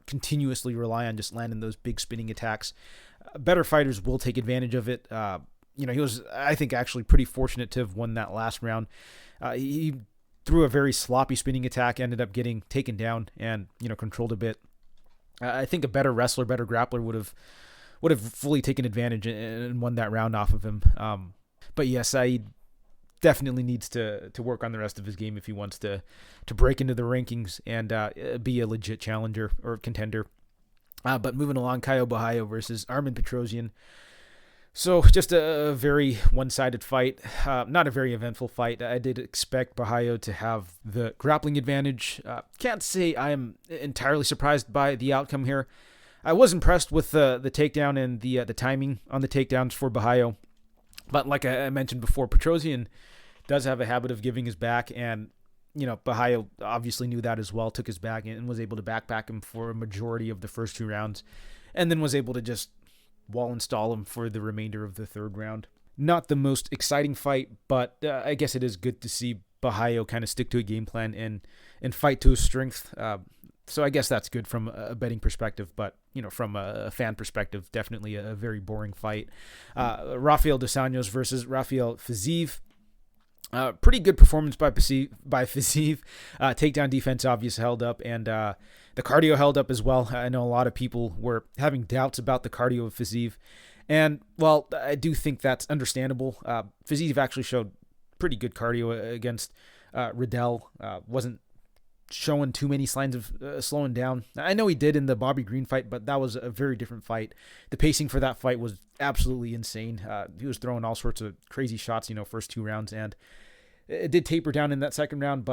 Speaker 1: continuously rely on just landing those big spinning attacks. Better fighters will take advantage of it. He was, I think, actually pretty fortunate to have won that last round. He threw a very sloppy spinning attack, ended up getting taken down and, controlled a bit. I think a better wrestler, better grappler would have fully taken advantage and won that round off of him. But yeah, Saeed definitely needs to work on the rest of his game if he wants to break into the rankings and be a legit challenger or contender. But moving along, Caio Borralho versus Armen Petrosyan. So just a very one-sided fight, not a very eventful fight. I did expect Borralho to have the grappling advantage. Can't say I am entirely surprised by the outcome here. I was impressed with the takedown and the timing on the takedowns for Borralho. But like I mentioned before, Petrosyan does have a habit of giving his back, and Borralho obviously knew that as well, took his back and was able to backpack him for a majority of the first 2 rounds, and then was able to just wall install him for the remainder of the 3rd round. Not the most exciting fight, but I guess it is good to see Borralho kind of stick to a game plan and fight to his strength. So I guess that's good from a betting perspective, but from a fan perspective, definitely a very boring fight. Rafael dos Anjos versus Rafael Fiziev. Pretty good performance by Fiziev. Takedown defense obviously held up, and the cardio held up as well. I know a lot of people were having doubts about the cardio of Fiziev, and well, I do think that's understandable. Fiziev actually showed pretty good cardio against Riddell. Wasn't showing too many signs of slowing down. I know he did in the Bobby Green fight, but that was a very different fight. The pacing for that fight was absolutely insane. He was throwing all sorts of crazy shots, first 2 rounds, and it did taper down in that 2nd round,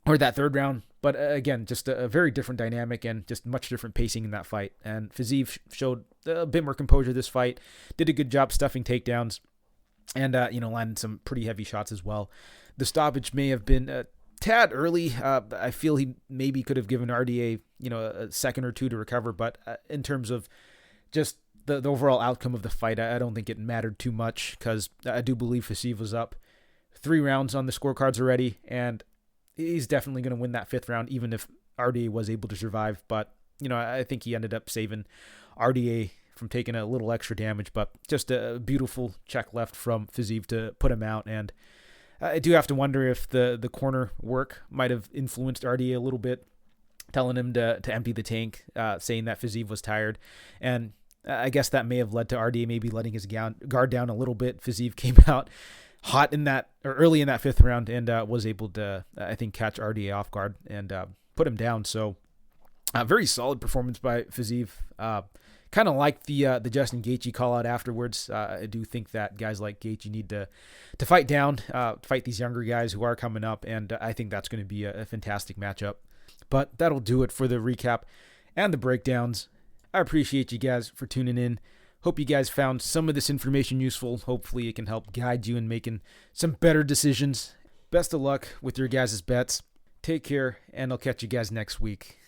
Speaker 1: or that 3rd round. But again, just a very different dynamic and just much different pacing in that fight. And Fiziev showed a bit more composure this fight, did a good job stuffing takedowns, and landed some pretty heavy shots as well. The stoppage may have been tad early. I feel he maybe could have given RDA, a second or two to recover, but in terms of just the overall outcome of the fight, I don't think it mattered too much, because I do believe Fiziev was up 3 rounds on the scorecards already, and he's definitely going to win that 5th round, even if RDA was able to survive. But, I think he ended up saving RDA from taking a little extra damage, but just a beautiful check left from Fiziev to put him out. And I do have to wonder if the corner work might have influenced RDA a little bit, telling him to empty the tank, saying that Fiziev was tired. And I guess that may have led to RDA maybe letting his guard down a little bit. Fiziev came out hot early in that 5th round and was able to, I think, catch RDA off guard and put him down. So very solid performance by Fiziev. Kind of like the Justin Gaethje call out afterwards. I do think that guys like Gaethje need to fight down, fight these younger guys who are coming up, and I think that's going to be a fantastic matchup. But that'll do it for the recap and the breakdowns. I appreciate you guys for tuning in. Hope you guys found some of this information useful. Hopefully it can help guide you in making some better decisions. Best of luck with your guys' bets. Take care, and I'll catch you guys next week.